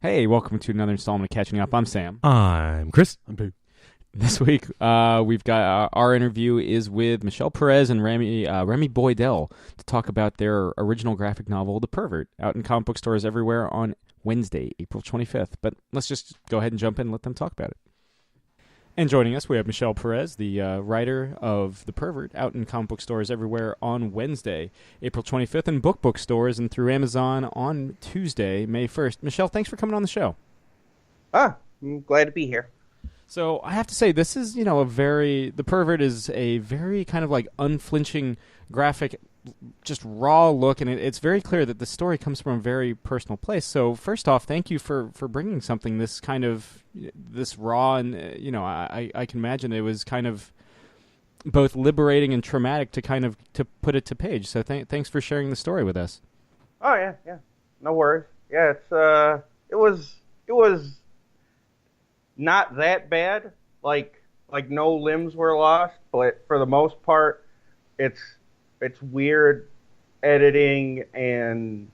Hey, welcome to another installment of Catching Up. I'm Sam. I'm Chris. I'm Pete. This week, we've got our interview is with Michelle Perez and Remy Boydell to talk about their original graphic novel, The Pervert, out in comic book stores everywhere on Wednesday, April 25th. But let's just go ahead and jump in and let them talk about it. And joining us, we have Michelle Perez, the writer of The Pervert, out in comic book stores everywhere on Wednesday, April 25th, and book stores and through Amazon on Tuesday, May 1st. Michelle, thanks for coming on the show. I'm glad to be here. So I have to say, this is, The Pervert is a very kind of like unflinching graphic, just raw look, and it's very clear that the story comes from a very personal place. So first off, thank you for bringing something this kind of, this raw, and, I can imagine it was kind of both liberating and traumatic to put it to page. So thanks for sharing the story with us. Oh yeah, no worries. Yeah, it was not that bad. Like no limbs were lost, but for the most part, it's weird editing and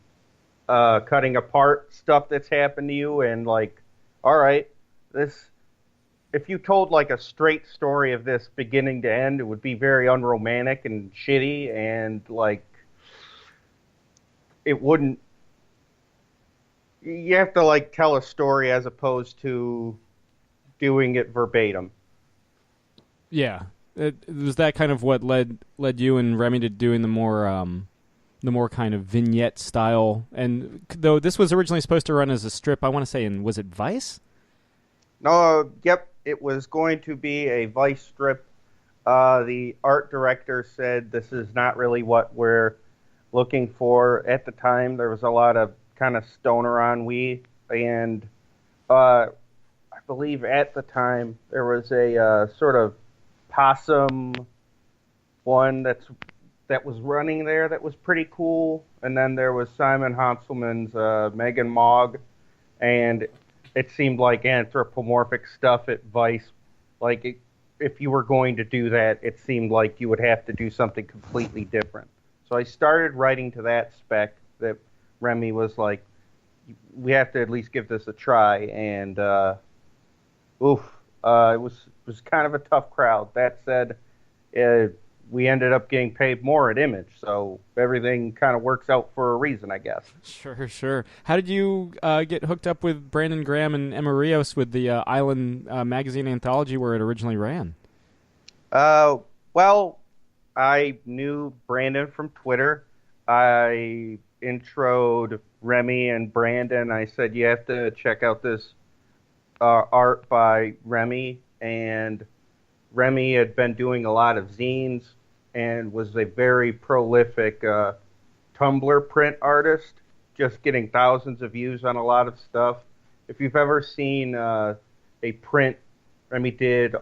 cutting apart stuff that's happened to you, and like, all right, if you told like a straight story of this beginning to end, it would be very unromantic and shitty, and like it wouldn't. You have to like tell a story as opposed to doing it verbatim. Yeah. Was that kind of what led you and Remy to doing the more kind of vignette style? And though this was originally supposed to run as a strip, I want to say, was it Vice? No, yep, it was going to be a Vice strip. The art director said this is not really what we're looking for. At the time, there was a lot of kind of stoner ennui, and I believe at the time there was a sort of possum one that was running there that was pretty cool, and then there was Simon Hanselman's Megan Mogg, and it seemed like anthropomorphic stuff at Vice. Like if you were going to do that, it seemed like you would have to do something completely different. So I started writing to that spec that Remy was like, we have to at least give this a try, and it was kind of a tough crowd. That said, we ended up getting paid more at Image, so everything kind of works out for a reason, I guess. Sure. How did you get hooked up with Brandon Graham and Emma Rios with the Island magazine anthology where it originally ran? Well, I knew Brandon from Twitter. I introed Remy and Brandon. I said, you have to check out this art by Remy, and Remy had been doing a lot of zines and was a very prolific Tumblr print artist, just getting thousands of views on a lot of stuff. If you've ever seen a print Remy did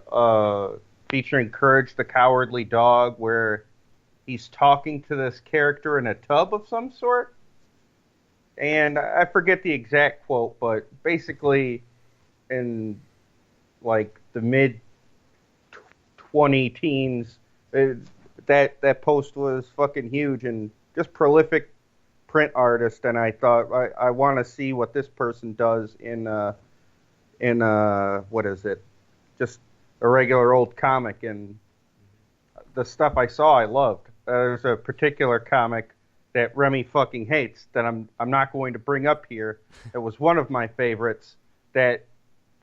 featuring Courage the Cowardly Dog, where he's talking to this character in a tub of some sort, and I forget the exact quote, but basically in like the mid 20 teens, that post was fucking huge, and just prolific print artist. And I thought I want to see what this person does in what is it? Just a regular old comic. And the stuff I saw, I loved. There's a particular comic that Remy fucking hates that I'm not going to bring up here. It was one of my favorites that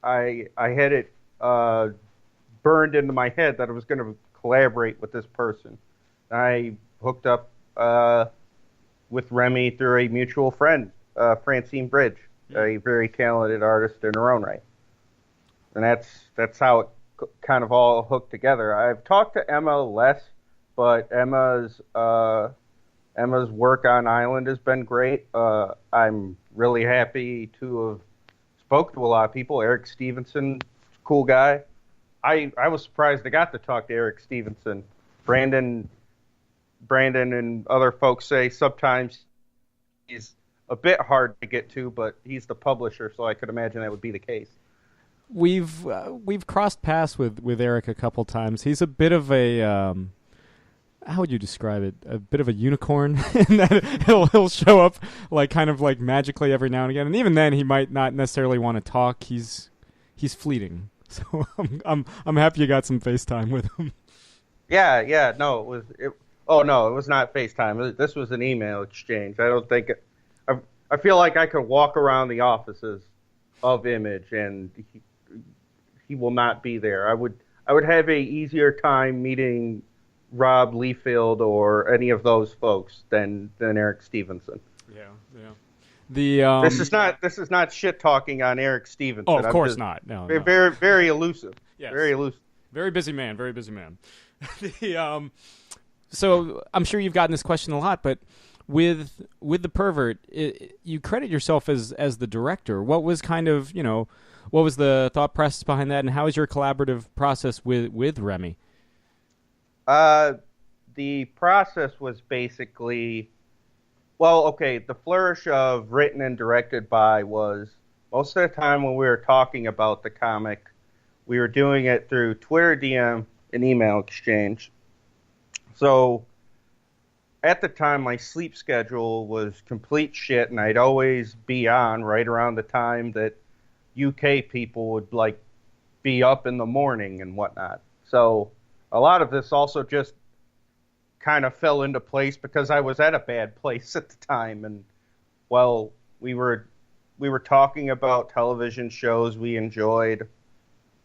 I had it burned into my head that I was going to collaborate with this person. I hooked up with Remy through a mutual friend, Francine Bridge, a very talented artist in her own right. And that's how it kind of all hooked together. I've talked to Emma less, but Emma's work on Island has been great. I'm really happy to have spoke to a lot of people. Eric Stevenson, cool guy. I was surprised I got to talk to Eric Stevenson. Brandon and other folks say sometimes he's a bit hard to get to, but he's the publisher, so I could imagine that would be the case. We've crossed paths with Eric a couple times. He's a bit of a how would you describe it? A bit of a unicorn, in that he'll show up like kind of like magically every now and again, and even then he might not necessarily want to talk. He's fleeting. So I'm happy you got some FaceTime with him. Yeah. No, oh no, it was not FaceTime. This was an email exchange. I don't think I feel like I could walk around the offices of Image and he will not be there. I would have a easier time meeting Rob Liefeld or any of those folks than Eric Stevenson. Yeah. The this is not shit talking on Eric Stevenson. Oh, of course not. No. Very elusive. Yes. Very elusive. Very busy man. So I'm sure you've gotten this question a lot, but with the Pervert, you credit yourself as the director. What was kind of, what was the thought process behind that, and how is your collaborative process with Remy? The process was basically, well, okay, the flourish of written and directed by was most of the time when we were talking about the comic, we were doing it through Twitter DM and email exchange. So at the time, my sleep schedule was complete shit, and I'd always be on right around the time that UK people would like be up in the morning and whatnot. So a lot of this also just kind of fell into place because I was at a bad place at the time, and well, we were talking about television shows we enjoyed.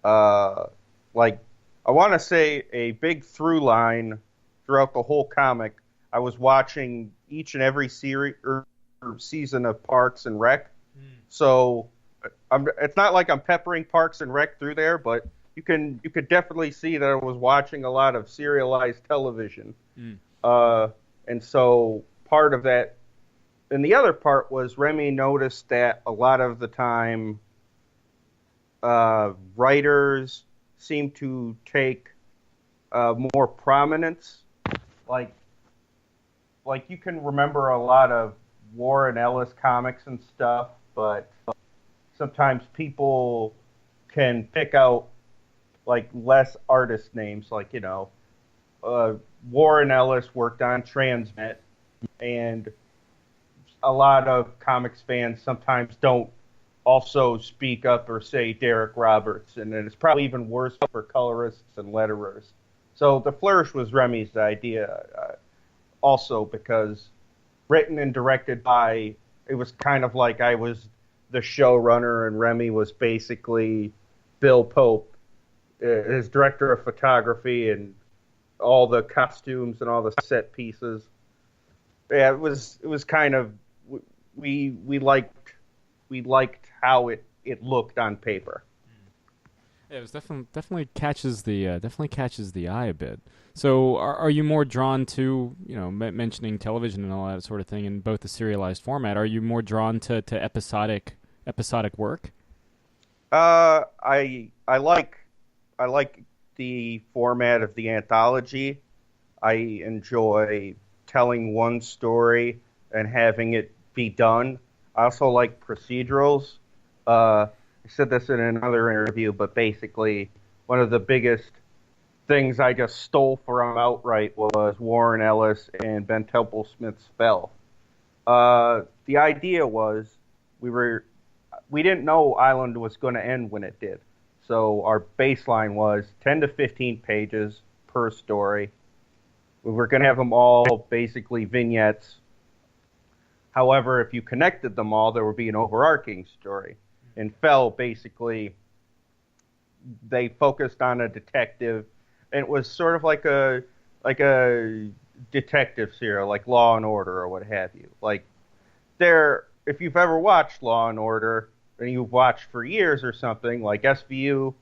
Like I want to say a big through line throughout the whole comic. I was watching each and every series or season of Parks and Rec, so it's not like I'm peppering Parks and Rec through there, but you could definitely see that I was watching a lot of serialized television. And so part of that, and the other part was Remy noticed that a lot of the time writers seem to take more prominence. Like you can remember a lot of Warren Ellis comics and stuff, but sometimes people can pick out like less artist names, like, Warren Ellis worked on Transmit, and a lot of comics fans sometimes don't also speak up or say Derek Roberts, and it's probably even worse for colorists and letterers. So the flourish was Remy's idea, also because written and directed by, it was kind of like I was the showrunner and Remy was basically Bill Pope, his director of photography and all the costumes and all the set pieces. Yeah, it was kind of, we liked how it looked on paper. Yeah, it was definitely catches the eye a bit. So are you more drawn to, mentioning television and all that sort of thing in both the serialized format? Are you more drawn to episodic work? I like the format of the anthology. I enjoy telling one story and having it be done. I also like procedurals. I said this in another interview, but basically one of the biggest things I just stole from outright was Warren Ellis and Ben Temple-Smith's Spell. The idea was we didn't know Island was going to end when it did. So our baseline was 10 to 15 pages per story. We were going to have them all basically vignettes. However, if you connected them all, there would be an overarching story. In Fell, basically, they focused on a detective, and it was sort of like a detective serial, like Law and Order or what have you. Like if you've ever watched Law and Order, and you've watched for years or something, like SVU,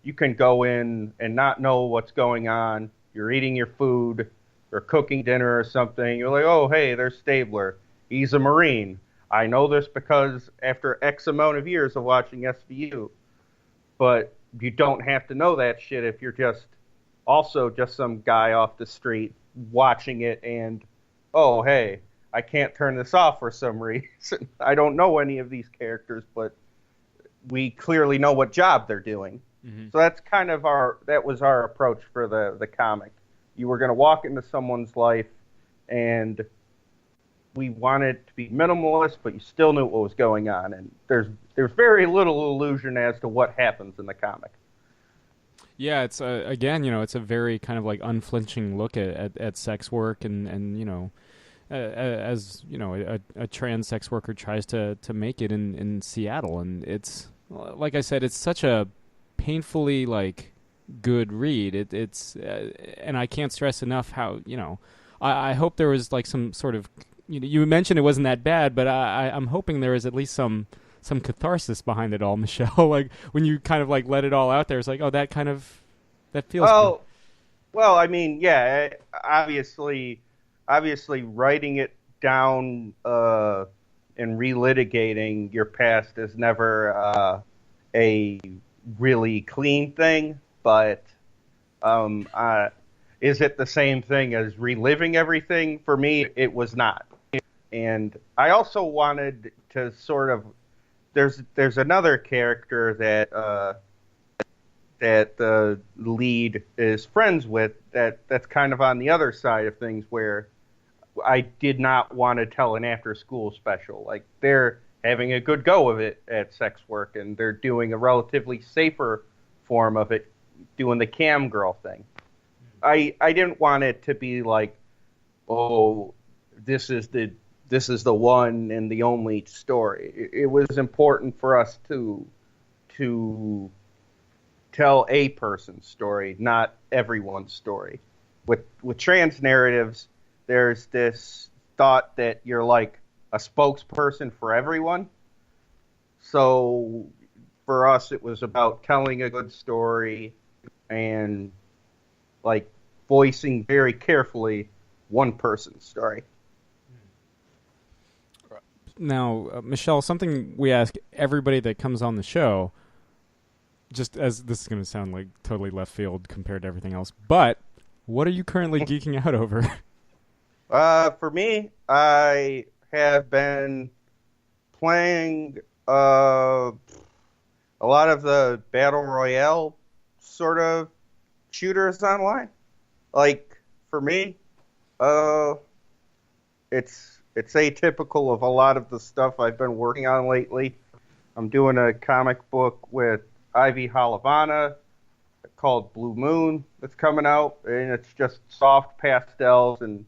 you can go in and not know what's going on. You're eating your food or cooking dinner or something. You're like, oh, hey, there's Stabler. He's a Marine. I know this because after X amount of years of watching SVU. But you don't have to know that shit if you're just some guy off the street watching it and, oh, hey, I can't turn this off for some reason. I don't know any of these characters, but we clearly know what job they're doing. Mm-hmm. So that's kind of that was our approach for the comic. you were going to walk into someone's life, and we wanted it to be minimalist, but you still knew what was going on. And there's very little illusion as to what happens in the comic. Yeah, it's again, it's a very kind of like unflinching look at sex work, and as a trans sex worker tries to make it in Seattle, and it's like I said, it's such a painfully like good read. It's and I can't stress enough how I hope there was like some sort of you mentioned it wasn't that bad, but I'm hoping there is at least some catharsis behind it all, Michelle. Like when you kind of like let it all out there, it's like, oh, that feels good. Well, I mean, yeah, obviously writing it down and relitigating your past is never a really clean thing, but is it the same thing as reliving everything? For me, it was not. And I also wanted to sort of there's another character that the lead is friends with that's kind of on the other side of things, where I did not want to tell an after-school special. Like, they're having a good go of it at sex work, and they're doing a relatively safer form of it, doing the cam girl thing. I didn't want it to be like, oh, this is the one and the only story. It was important for us to tell a person's story, not everyone's story. With trans narratives, there's this thought that you're like a spokesperson for everyone. So for us, it was about telling a good story and like voicing very carefully one person's story. Now, Michelle, something we ask everybody that comes on the show, just as this is going to sound like totally left field compared to everything else, but what are you currently geeking out over? For me, I have been playing a lot of the Battle Royale sort of shooters online. Like, for me, it's atypical of a lot of the stuff I've been working on lately. I'm doing a comic book with Ivy Halavana called Blue Moon that's coming out, and it's just soft pastels and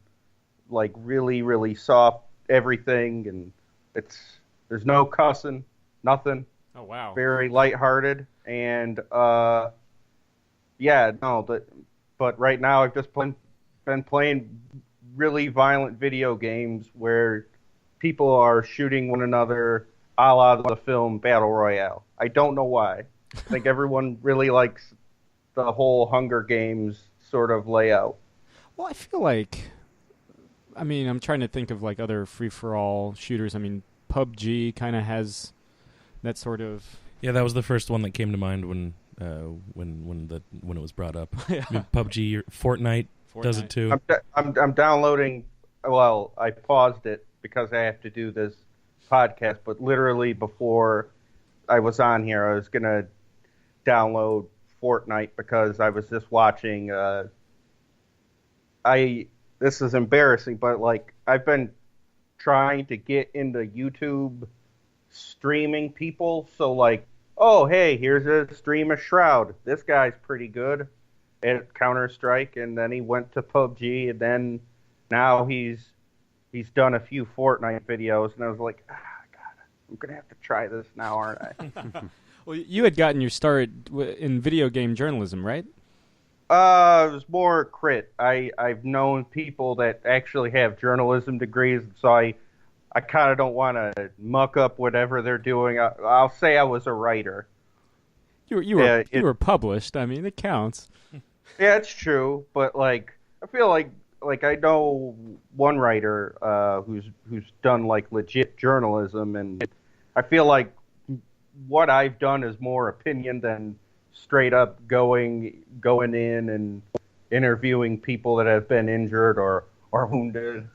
like really, really soft everything, and there's no cussing, nothing. Oh wow! Very lighthearted, and but right now I've just been playing really violent video games where people are shooting one another, a la the film Battle Royale. I don't know why. I think everyone really likes the whole Hunger Games sort of layout. Well, I feel like, I mean, I'm trying to think of like other free-for-all shooters. I mean, PUBG kind of has that sort of. Yeah, that was the first one that came to mind when it was brought up. Yeah. I mean, PUBG, Fortnite does it too. I'm downloading. Well, I paused it because I have to do this podcast, but literally before I was on here, I was gonna download Fortnite because I was just watching. This is embarrassing, but like I've been trying to get into YouTube streaming people. So like, oh hey, here's a stream of Shroud. This guy's pretty good at Counter-Strike, and then he went to PUBG, and then now he's done a few Fortnite videos, and I was like, God, I'm gonna have to try this now, aren't I? Well, you had gotten your start in video game journalism, right? It was more crit. I've known people that actually have journalism degrees, so I kind of don't want to muck up whatever they're doing. I'll say I was a writer. You were published. I mean, it counts. Yeah, it's true, but like I feel like I know one writer who's done like legit journalism, and I feel like what I've done is more opinion than straight up going in and interviewing people that have been injured or wounded.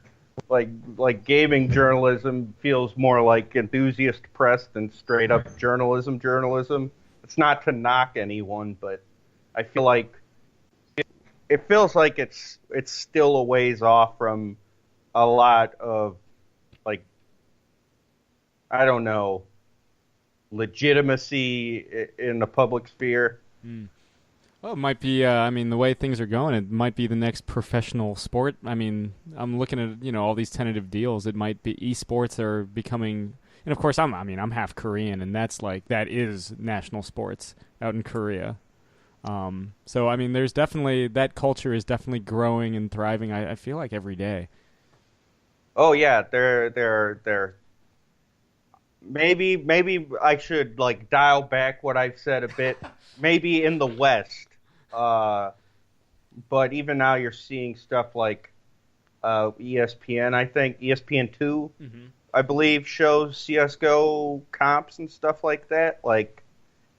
Like gaming journalism feels more like enthusiast press than straight up journalism. It's not to knock anyone, but I feel like it feels like it's still a ways off from a lot of, like, I don't know, legitimacy in the public sphere. Mm. Well, it might be. I mean, the way things are going, it might be the next professional sport. I mean, I'm looking at all these tentative deals. It might be esports are becoming, and of course, I'm half Korean, and that is national sports out in Korea. So I mean, there's definitely that culture is definitely growing and thriving. I feel like every day. Oh yeah, they're maybe I should like dial back what I've said a bit. Maybe in the West, but even now you're seeing stuff like ESPN. I think ESPN2, I believe, shows CS:GO comps and stuff like that. Like,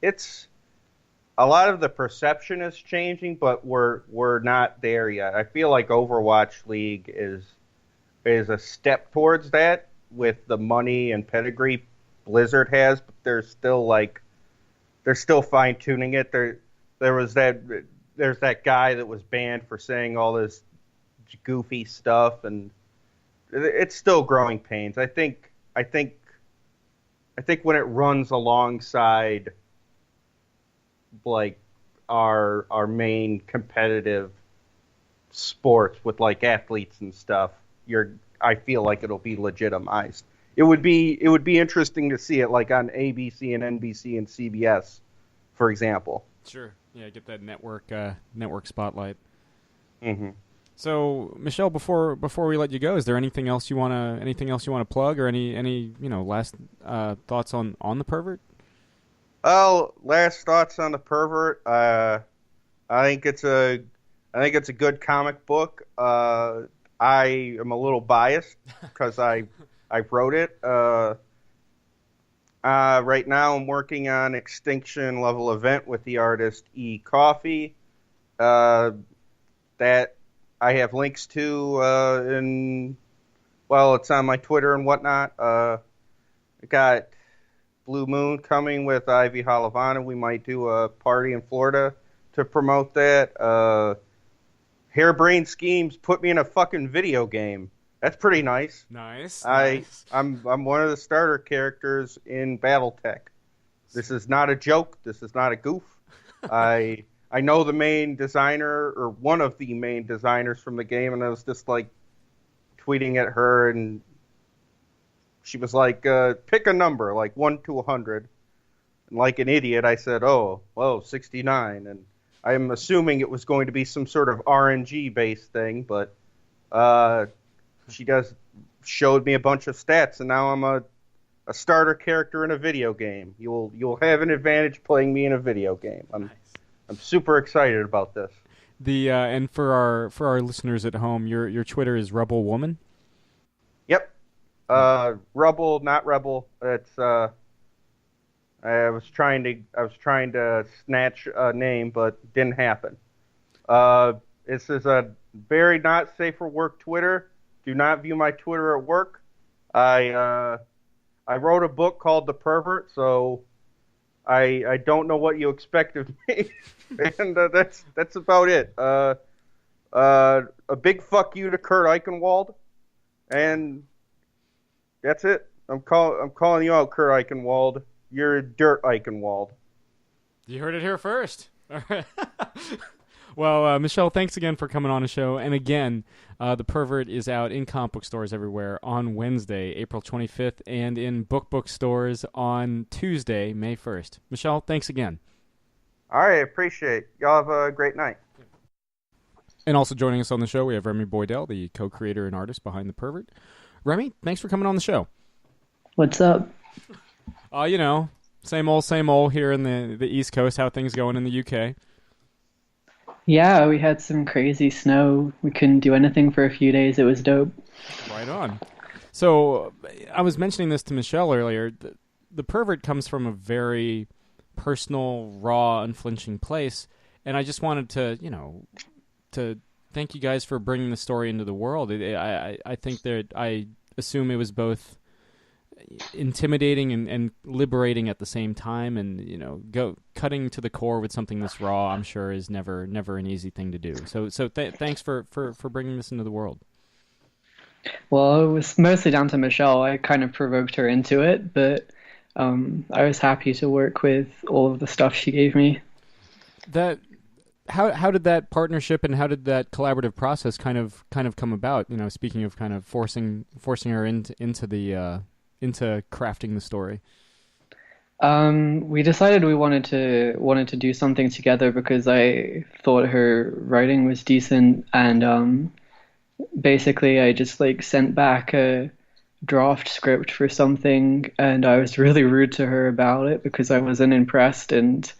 it's a lot of the perception is changing, but we're not there yet. I feel like Overwatch League is a step towards that with the money and pedigree Blizzard has, but they're still fine tuning it. There's that guy that was banned for saying all this goofy stuff, and it's still growing pains. I think when it runs alongside like our main competitive sports with like athletes and stuff, I feel like it'll be legitimized. It would be interesting to see it like on ABC and NBC and CBS, for example. Sure. Yeah, get that network spotlight. Mm-hmm. So, Michelle, before we let you go, is there anything else you wanna plug, or any last thoughts on the Pervert? Oh, last thoughts on the Pervert. I think it's a good comic book. I am a little biased because I wrote it. Right now I'm working on Extinction Level Event with the artist E. Coffee. That I have links to it's on my Twitter and whatnot. I got Blue Moon coming with Ivy Halavana. We might do a party in Florida to promote that. Harebrained Schemes put me in a fucking video game. That's pretty nice. Nice. I'm one of the starter characters in BattleTech. This is not a joke. This is not a goof. I know the main designer, or one of the main designers from the game, and I was just like tweeting at her, and she was like, pick a number, like 1 to 100. And like an idiot, I said, 69. And I'm assuming it was going to be some sort of RNG-based thing, but she showed me a bunch of stats, and now I'm a starter character in a video game. You'll have an advantage playing me in a video game. I'm super excited about this. And for our listeners at home, your Twitter is Rebel Woman. Yep. Rebel, not Rebel. It's I was trying to snatch a name, but didn't happen. This is a very not safe for work Twitter. Do not view my Twitter at work. I wrote a book called The Pervert, so I don't know what you expect of me, and that's about it. A big fuck you to Kurt Eichenwald, and that's it. I'm calling you out, Kurt Eichenwald. You're Dirt Eichenwald. You heard it here first. All right. Well, Michelle, thanks again for coming on the show. And again, The Pervert is out in comic book stores everywhere on Wednesday, April 25th, and in book stores on Tuesday, May 1st. Michelle, thanks again. All right, appreciate it. Y'all have a great night. And also joining us on the show, we have Remy Boydell, the co-creator and artist behind The Pervert. Remy, thanks for coming on the show. What's up? Same old here in the East Coast. How things going in the UK? Yeah, we had some crazy snow. We couldn't do anything for a few days. It was dope. Right on. So I was mentioning this to Michelle earlier. The Pervert comes from a very personal, raw, unflinching place, and I just wanted to thank you guys for bringing the story into the world. I think that I assume it was both intimidating and liberating at the same time, and cutting to the core with something this raw, I'm sure, is never an easy thing to do. So thanks for bringing this into the world. Well, it was mostly down to Michelle. I kind of provoked her into it, but I was happy to work with all of the stuff she gave me. How did that partnership and how did that collaborative process kind of come about? Speaking of kind of forcing her into crafting the story. We decided we wanted to do something together because I thought her writing was decent, and basically I just like sent back a draft script for something, and I was really rude to her about it because I wasn't impressed, and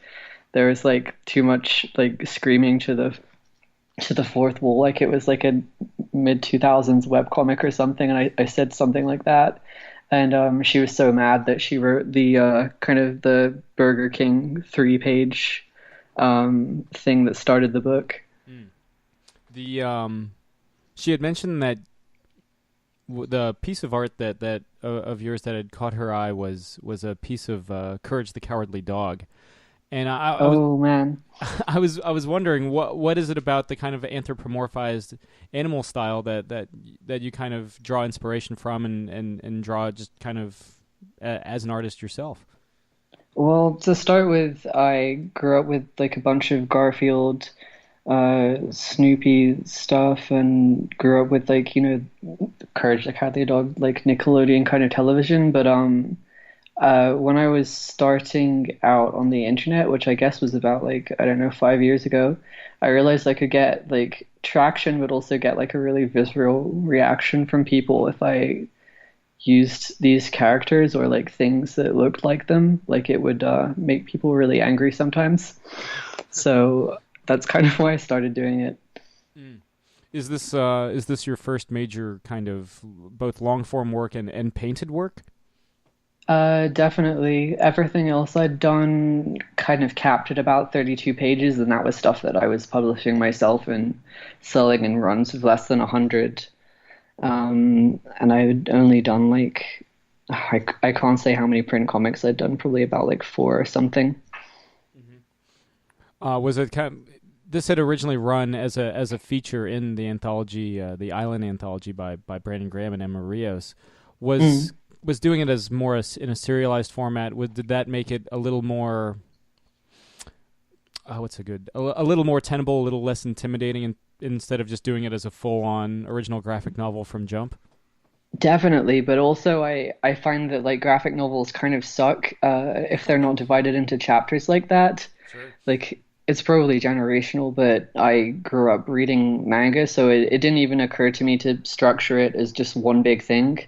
there was like too much like screaming to the fourth wall, like it was like a mid 2000s webcomic or something, and I said something like that, and she was so mad that she wrote the kind of the Burger King 3-page thing that started the book. She had mentioned that the piece of art that of yours that had caught her eye was a piece of Courage the Cowardly Dog. And man, I was wondering what is it about the kind of anthropomorphized animal style that you kind of draw inspiration from and draw just kind of as an artist yourself? Well, to start with, I grew up with like a bunch of Garfield, Snoopy stuff, and grew up with like Courage the Cowardly Dog, like Nickelodeon kind of television, but when I was starting out on the internet, which I guess was about like, I don't know, 5 years ago, I realized I could get like traction, but also get like a really visceral reaction from people if I used these characters or like things that looked like them. Like it would make people really angry sometimes. So that's kind of why I started doing it. Is this your first major kind of both long form work and painted work? Definitely. Everything else I'd done kind of capped at about 32 pages, and that was stuff that I was publishing myself and selling in runs of less than 100. And I'd only done like, I can't say how many print comics I'd done, probably about like 4 or something. Was it this had originally run as a feature in the anthology, the Island anthology by Brandon Graham and Emma Rios. Was doing it as more in a serialized format. Did that make it a little more? A little more tenable, a little less intimidating, instead of just doing it as a full-on original graphic novel from Jump? Definitely, but also I find that like graphic novels kind of suck if they're not divided into chapters like that. Sure. Like it's probably generational, but I grew up reading manga, so it didn't even occur to me to structure it as just one big thing.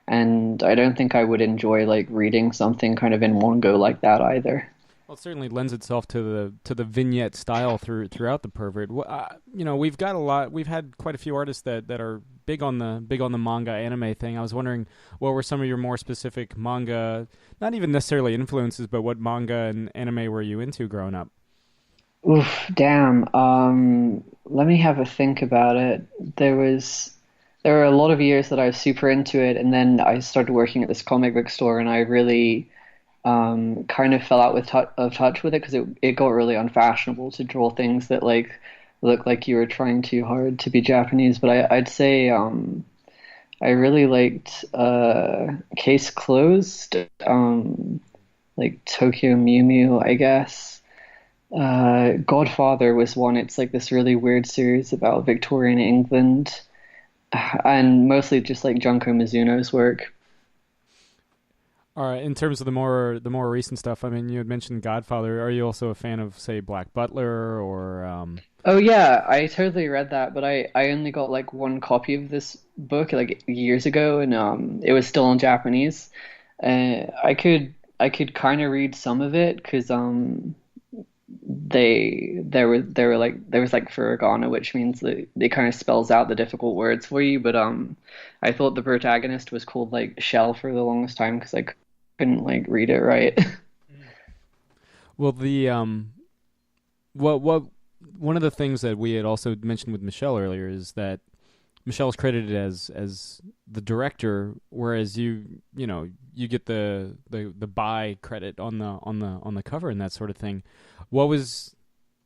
And I don't think I would enjoy like reading something kind of in one go like that either. Well, it certainly lends itself to the vignette style throughout the Pervert. We've got a lot. We've had quite a few artists that are big on the manga anime thing. I was wondering what were some of your more specific manga, not even necessarily influences, but what manga and anime were you into growing up? Oof, damn. Let me have a think about it. There were a lot of years that I was super into it, and then I started working at this comic book store, and I really kind of fell out of touch with it because it got really unfashionable to draw things that like look like you were trying too hard to be Japanese. But I'd say I really liked Case Closed, like Tokyo Mew Mew, I guess. Godfather was one. It's like this really weird series about Victorian England. And mostly just like Junko Mizuno's work. All right. In terms of the more recent stuff, I mean, you had mentioned Godfather. Are you also a fan of, say, Black Butler or? Oh yeah, I totally read that, but I only got like one copy of this book like years ago, and it was still in Japanese. I could kind of read some of it because there was like furigana, which means that it kind of spells out the difficult words for you. But I thought the protagonist was called like Shell for the longest time because I couldn't like read it right. Well, what one of the things that we had also mentioned with Michelle earlier is that Michelle's credited as the director, whereas you get the by credit on the cover and that sort of thing. What was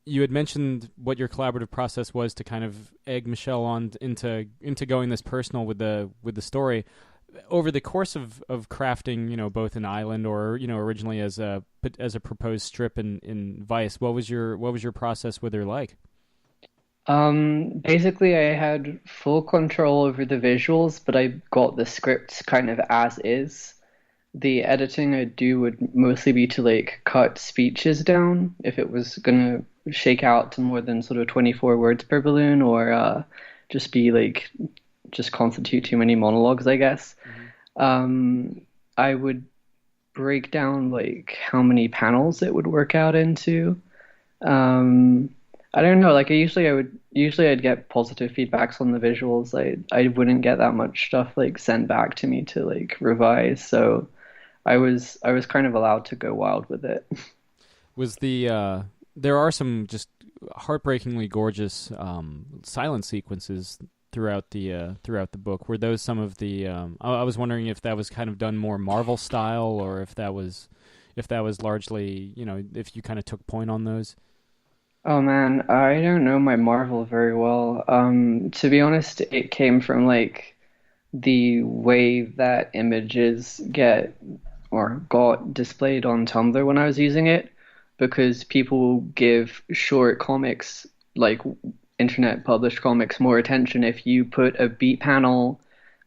You had mentioned what your collaborative process was to kind of egg Michelle on into going this personal with the story. Over the course of crafting, both an island or originally as a proposed strip in Vice, what was your process with her like? Basically, I had full control over the visuals, but I got the script kind of as is. The editing I do would mostly be to like cut speeches down if it was gonna shake out to more than sort of 24 words per balloon, or just be like just constitute too many monologues, I guess. I would break down like how many panels it would work out into. I don't know. Like I'd get positive feedbacks on the visuals. I wouldn't get that much stuff like sent back to me to like revise. So I was kind of allowed to go wild with it. Was there are some just heartbreakingly gorgeous silent sequences throughout the book. Were those some of the? I was wondering if that was kind of done more Marvel style, or if that was largely, if you kind of took point on those. Oh man, I don't know my Marvel very well. To be honest, it came from like the way that images get or got displayed on Tumblr when I was using it, because people give short comics, like internet published comics, more attention if you put a beat panel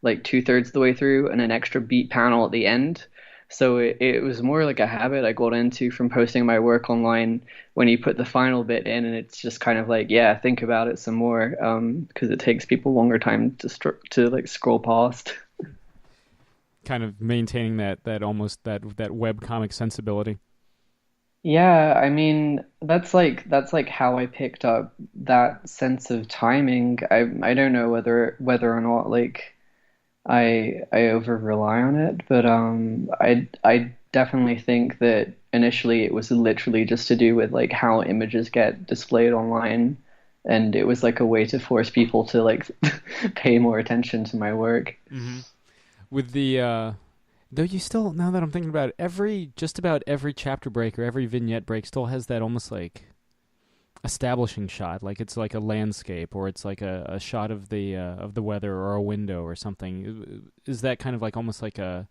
like two-thirds of the way through and an extra beat panel at the end. So it was more like a habit I got into from posting my work online, when you put the final bit in and it's just kind of like, yeah, think about it some more, because it takes people longer time to like scroll past. Kind of maintaining that almost that web comic sensibility. Yeah, I mean, that's like how I picked up that sense of timing. I don't know whether or not like I over rely on it, but I definitely think that initially it was literally just to do with like how images get displayed online, and it was like a way to force people to like pay more attention to my work. Mm-hmm. With the though you still, now that I'm thinking about it, just about every chapter break or every vignette break still has that almost like establishing shot, like it's like a landscape, or it's like a shot of the weather or a window or something. Is that kind of like almost like a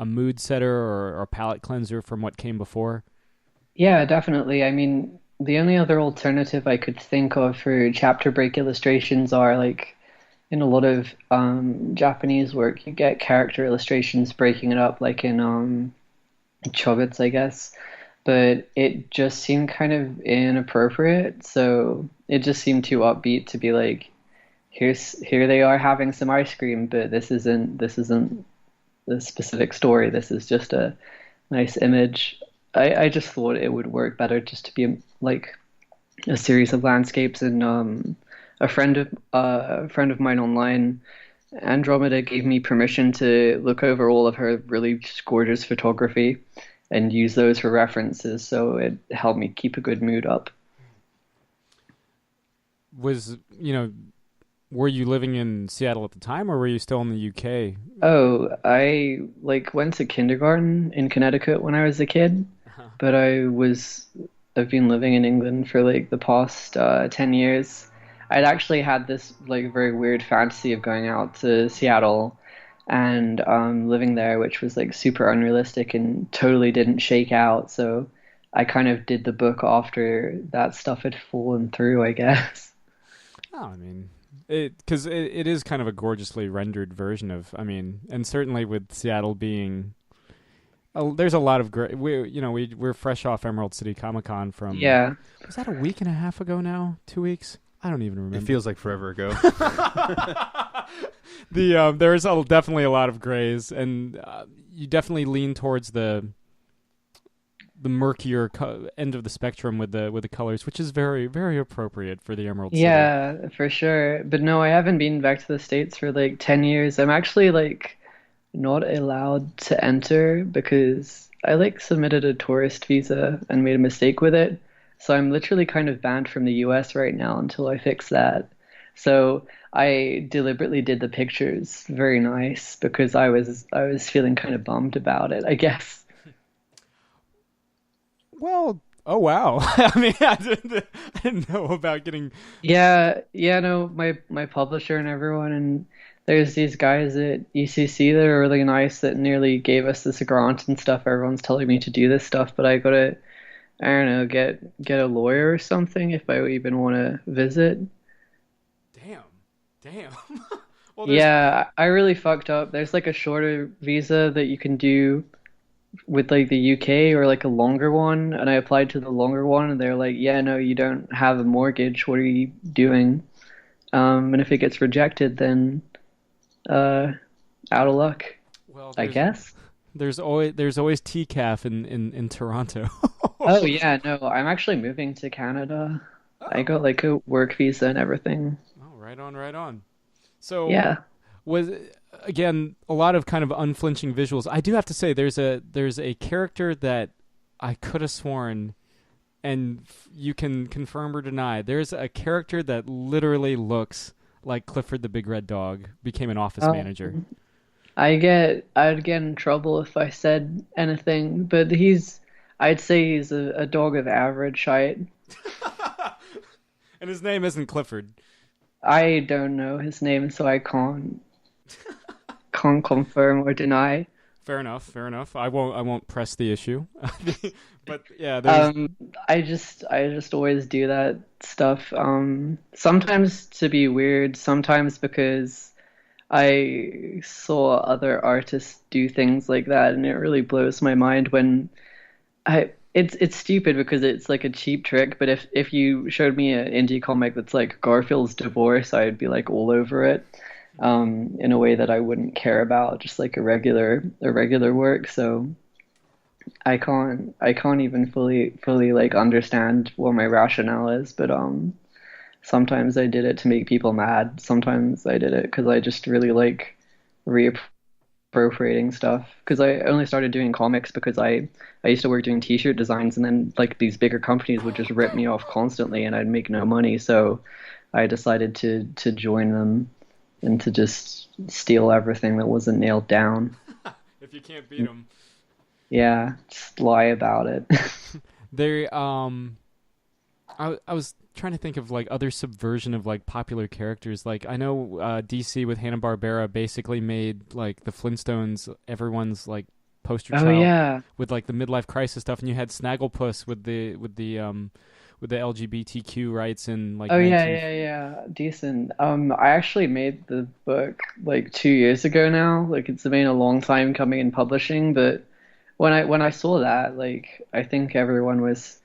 mood setter or a palette cleanser from what came before? Yeah, definitely. I mean, the only other alternative I could think of for chapter break illustrations are like in a lot of Japanese work, you get character illustrations breaking it up, like in Chobits, I guess. But it just seemed kind of inappropriate, so it just seemed too upbeat to be like, here they are having some ice cream, but this isn't the specific story. This is just a nice image. I just thought it would work better just to be like a series of landscapes, and a friend of mine online, Andromeda, gave me permission to look over all of her really gorgeous photography and use those for references, so it helped me keep a good mood up. Were you living in Seattle at the time, or were you still in the UK? Oh, I like went to kindergarten in Connecticut when I was a kid, but I've been living in England for like the past 10 years. I'd actually had this like very weird fantasy of going out to Seattle and living there, which was like super unrealistic and totally didn't shake out. So I kind of did the book after that stuff had fallen through, I guess. Oh, I mean, because it is kind of a gorgeously rendered version of, I mean, and certainly with Seattle being, there's a lot of great. We're fresh off Emerald City Comic Con from. Yeah. Was that a week and a half ago now? 2 weeks? I don't even remember. It feels like forever ago. There is definitely a lot of grays, and you definitely lean towards the murkier end of the spectrum with the colors, which is very, very appropriate for the Emerald City. Yeah, for sure. But no, I haven't been back to the States for like 10 years. I'm actually like not allowed to enter because I like submitted a tourist visa and made a mistake with it. So I'm literally kind of banned from the US right now until I fix that. So I deliberately did the pictures very nice because I was feeling kind of bummed about it, I guess. Well, oh wow. I mean, I didn't know about getting. Yeah, yeah, no, my publisher and everyone, and there's these guys at UCC that are really nice that nearly gave us this grant and stuff. Everyone's telling me to do this stuff, but I gotta, I don't know, get a lawyer or something if I even want to visit. Damn, damn. Well, there's. Yeah, I really fucked up. There's like a shorter visa that you can do with like the UK or like a longer one, and I applied to the longer one, and they're like, "Yeah, no, you don't have a mortgage. What are you doing?" And if it gets rejected, then uh, out of luck, Well, I guess. there's always TCAF in Toronto. Oh yeah, no, I'm actually moving to Canada. I got like a work visa and everything. Oh, right on, right on. So Yeah. was again a lot of kind of unflinching visuals. I do have to say there's a character that I could have sworn, and you can confirm or deny. There's a character that literally looks like Clifford the Big Red Dog became an office manager. Um, I'd get in trouble if I said anything, but I'd say he's a dog of average height. And his name isn't Clifford. I don't know his name, so I can't confirm or deny. Fair enough. Fair enough. I won't press the issue. But yeah, there's. Um, I just always do that stuff. Sometimes to be weird, sometimes because I saw other artists do things like that, and it really blows my mind when it's stupid because it's like a cheap trick, but if you showed me an indie comic that's like Garfield's divorce, I'd be like all over it. In a way that I wouldn't care about just like a regular work. So I can't even fully like understand what my rationale is, but sometimes I did it to make people mad. Sometimes I did it because I just really like reappropriating stuff. Because I only started doing comics because I used to work doing t-shirt designs, and then like these bigger companies would just rip me off constantly, and I'd make no money. So I decided to join them and to just steal everything that wasn't nailed down. If you can't beat them. Yeah, just lie about it. They I was trying to think of like other subversion of like popular characters. Like I know DC with Hanna-Barbera basically made like the Flintstones everyone's like poster Oh child yeah. with like the midlife crisis stuff, and you had Snagglepuss with the LGBTQ rights in like Oh yeah, 19. yeah, yeah. Decent. I actually made the book like 2 years ago now. Like it's been a long time coming in publishing, but when I saw that, like I think everyone was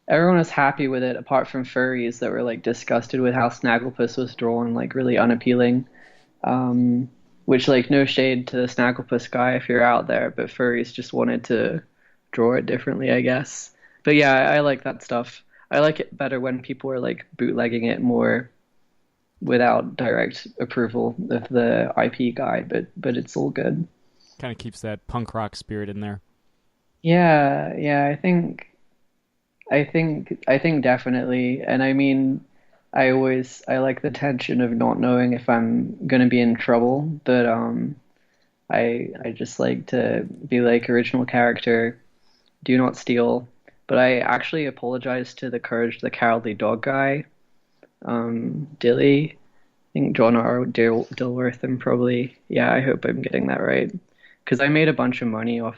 happy with it, apart from furries that were like disgusted with how Snagglepuss was drawn, like really unappealing. Which like no shade to the Snagglepuss guy if you're out there, but furries just wanted to draw it differently, I guess. But yeah, I like that stuff. I like it better when people are like bootlegging it more without direct approval of the IP guy, but it's all good. Kind of keeps that punk rock spirit in there. Yeah, yeah, I think definitely. And I mean, I like the tension of not knowing if I'm gonna be in trouble, but I just like to be like original character, do not steal. But I actually apologized to the Courage the Cowardly Dog guy, Dilly. I think John R. Dilworth, and probably, yeah, I hope I'm getting that right. Because I made a bunch of money off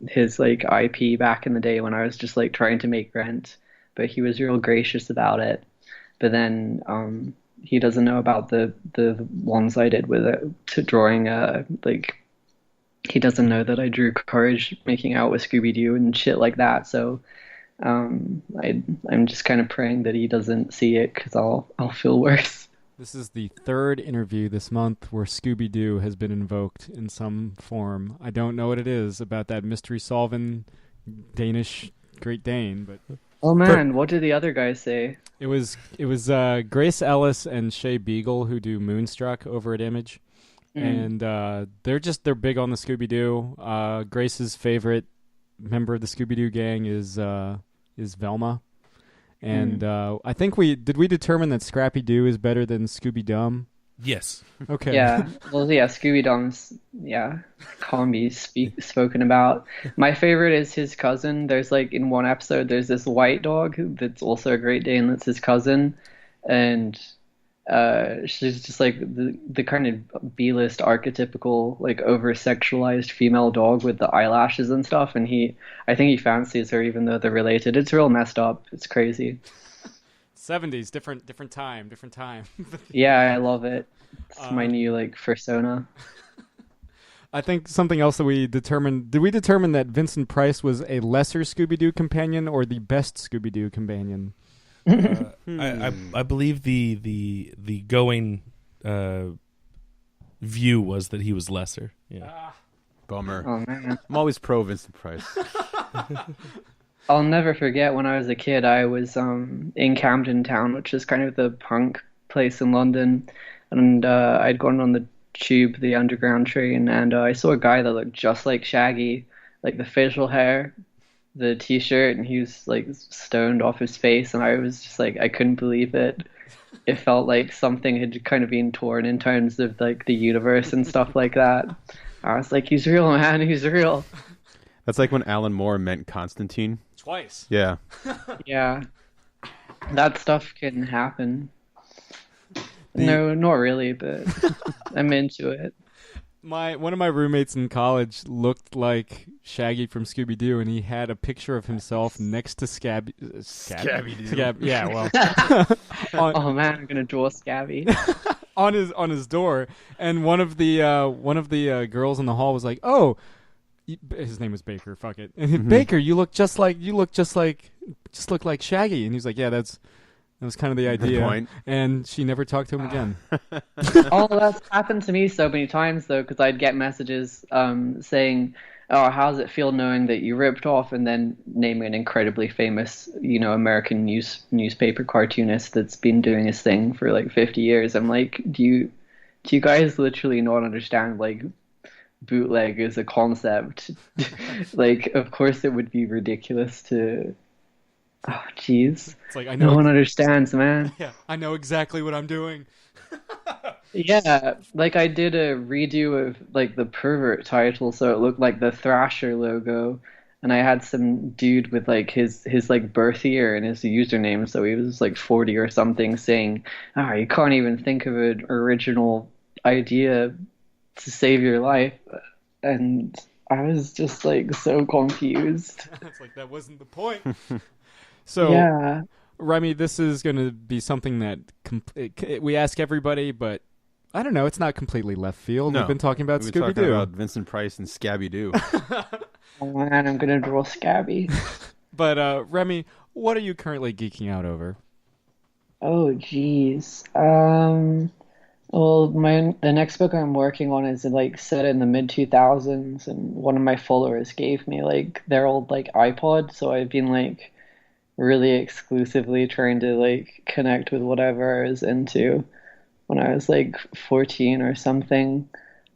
his like IP back in the day when I was just like trying to make rent, but he was real gracious about it. But then he doesn't know about the ones I did with it to drawing like he doesn't know that I drew Courage making out with Scooby Doo and shit like that. So I'm just kind of praying that he doesn't see it because I'll feel worse. This is the third interview this month where Scooby Doo has been invoked in some form. I don't know what it is about that mystery solving Danish Great Dane, but Oh man, what did the other guys say? it was Grace Ellis and Shay Beagle who do Moonstruck over at Image, and they're big on the Scooby Doo. Grace's favorite member of the Scooby Doo gang is Velma. And I think we determine that Scrappy Doo is better than Scooby Dum. Yes. Okay. Yeah, well, yeah, Scooby Doo's, yeah, can't be spoken about. My favorite is his cousin. There's like in one episode, there's this white dog that's also a Great Dane that's his cousin, and she's just like the kind of B-list archetypical like over-sexualized female dog with the eyelashes and stuff, and I think he fancies her even though they're related. It's real messed up. It's crazy. 70s, different time. Yeah, I love it. It's my new like persona. I think something else that we determined. Did we determine that Vincent Price was a lesser Scooby Doo companion or the best Scooby Doo companion? I believe the going view was that he was lesser. Yeah. Bummer. Oh man. I'm always pro Vincent Price. I'll never forget when I was a kid, I was in Camden Town, which is kind of the punk place in London, and I'd gone on the tube, the underground train, and I saw a guy that looked just like Shaggy, like the facial hair, the t-shirt, and he was like stoned off his face, and I was just like, I couldn't believe it. It felt like something had kind of been torn in terms of like the universe and stuff like that. I was like, he's real, man, he's real. That's like when Alan Moore meant Constantine. Twice. Yeah. Yeah, that stuff can happen. No, not really, but I'm into it. One of my roommates in college looked like Shaggy from Scooby Doo, and he had a picture of himself next to Scabby Doo. Yeah, well, Oh man, I'm gonna draw Scabby. on his door, and one of the girls in the hall was like, "Oh, his name was Baker. Fuck it, and Baker, you look like Shaggy." And he's like, "Yeah, that was kind of the idea." Good point. And she never talked to him again. Oh, that's happened to me so many times though, because I'd get messages saying, "Oh, how does it feel knowing that you ripped off?" and then naming an incredibly famous, American newspaper cartoonist that's been doing his thing for like 50 years. I'm like, do you guys literally not understand like bootleg is a concept? Like, of course it would be ridiculous to. Oh, jeez. It's like, I know. No one understands, man. Yeah, I know exactly what I'm doing. Yeah, like I did a redo of like the Pervert title, so it looked like the Thrasher logo, and I had some dude with like his like birth year and his username, so he was like 40 or something, saying, you can't even think of an original idea to save your life," and I was just like so confused. It's like, that wasn't the point. So, Yeah. Remy, this is going to be something that we ask everybody, but I don't know. It's not completely left field. No. We've been talking about We've been Scooby talking Doo. about Vincent Price and Scabby Doo. Oh man, I'm gonna draw Scabby. But Remy, what are you currently geeking out over? Oh jeez. Well, the next book I'm working on is like set in the mid 2000s, and one of my followers gave me like their old like iPod, so I've been like really exclusively trying to like connect with whatever I was into when I was like 14 or something.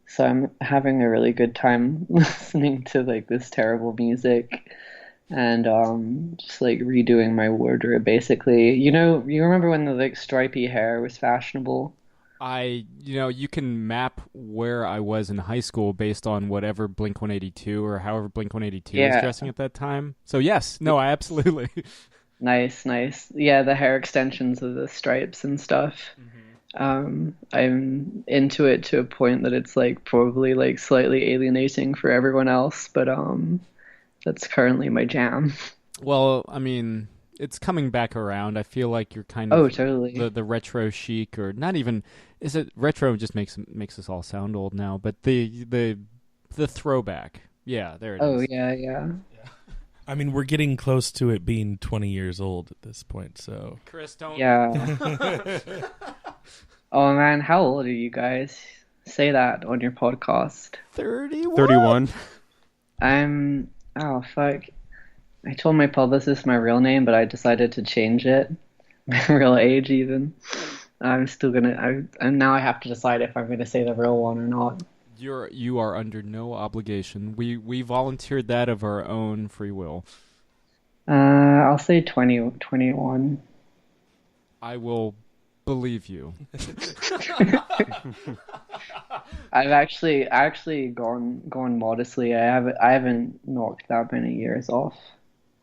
So I'm having a really good time listening to like this terrible music and just like redoing my wardrobe basically. You remember when the like stripy hair was fashionable? You can map where I was in high school based on whatever Blink-182 or however Blink-182 was dressing at that time. So yes, no, I absolutely. Nice. Yeah, the hair extensions of the stripes and stuff. I'm into it to a point that it's like probably like slightly alienating for everyone else, but that's currently my jam. Well, I mean, it's coming back around. I feel like you're kind of totally. the retro chic, or not even. Is it retro? Just makes us all sound old now. But the throwback. Yeah, there it is. Oh yeah. I mean, we're getting close to it being 20 years old at this point, so... Chris, don't... Yeah. Oh, man, how old are you guys? Say that on your podcast. 31. Oh, fuck. I told my publicist my real name, but I decided to change it. My real age, even. I'm still gonna... now I have to decide if I'm gonna say the real one or not. You are under no obligation. We volunteered that of our own free will. I'll say 21. I will believe you. I've actually gone modestly. I haven't knocked that many years off.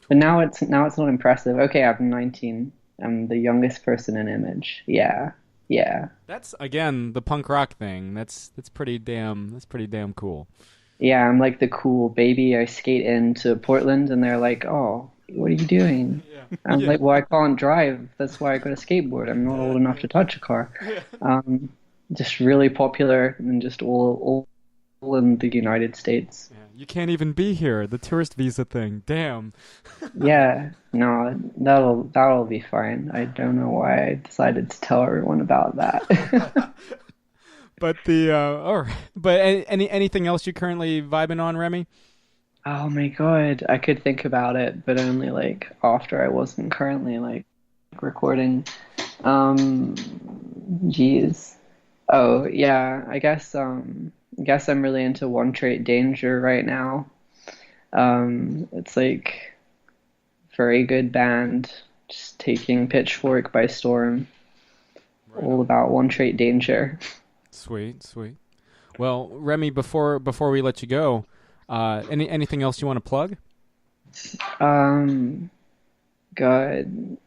But now it's not impressive. Okay, I'm 19. I'm the youngest person in Image. Yeah. Yeah. That's again the punk rock thing. That's pretty damn cool. Yeah, I'm like the cool baby. I skate into Portland and they're like, "Oh, what are you doing?" I'm like, "Well, I can't drive. That's why I got a skateboard. I'm not old enough to touch a car." Just really popular and just all in the United States. Yeah, you can't even be here. The tourist visa thing. Damn. Yeah, no, that'll be fine. I don't know why I decided to tell everyone about that. But anything else you're currently vibing on, Remy? Oh my God, I could think about it, but only like after I wasn't currently like recording. Geez. Oh yeah, I guess I'm really into One Trait Danger right now. It's like very good band, just taking Pitchfork by storm. All about One Trait Danger. Sweet. Well, Remy, before we let you go, anything else you want to plug? God.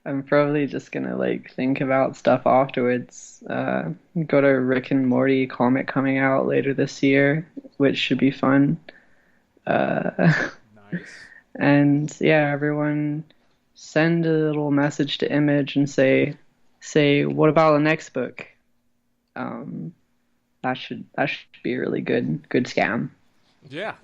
I'm probably just gonna like think about stuff afterwards. Got a Rick and Morty comic coming out later this year, which should be fun. Nice. And yeah, everyone send a little message to Image and say, what about the next book? That should be a really good scam. Yeah.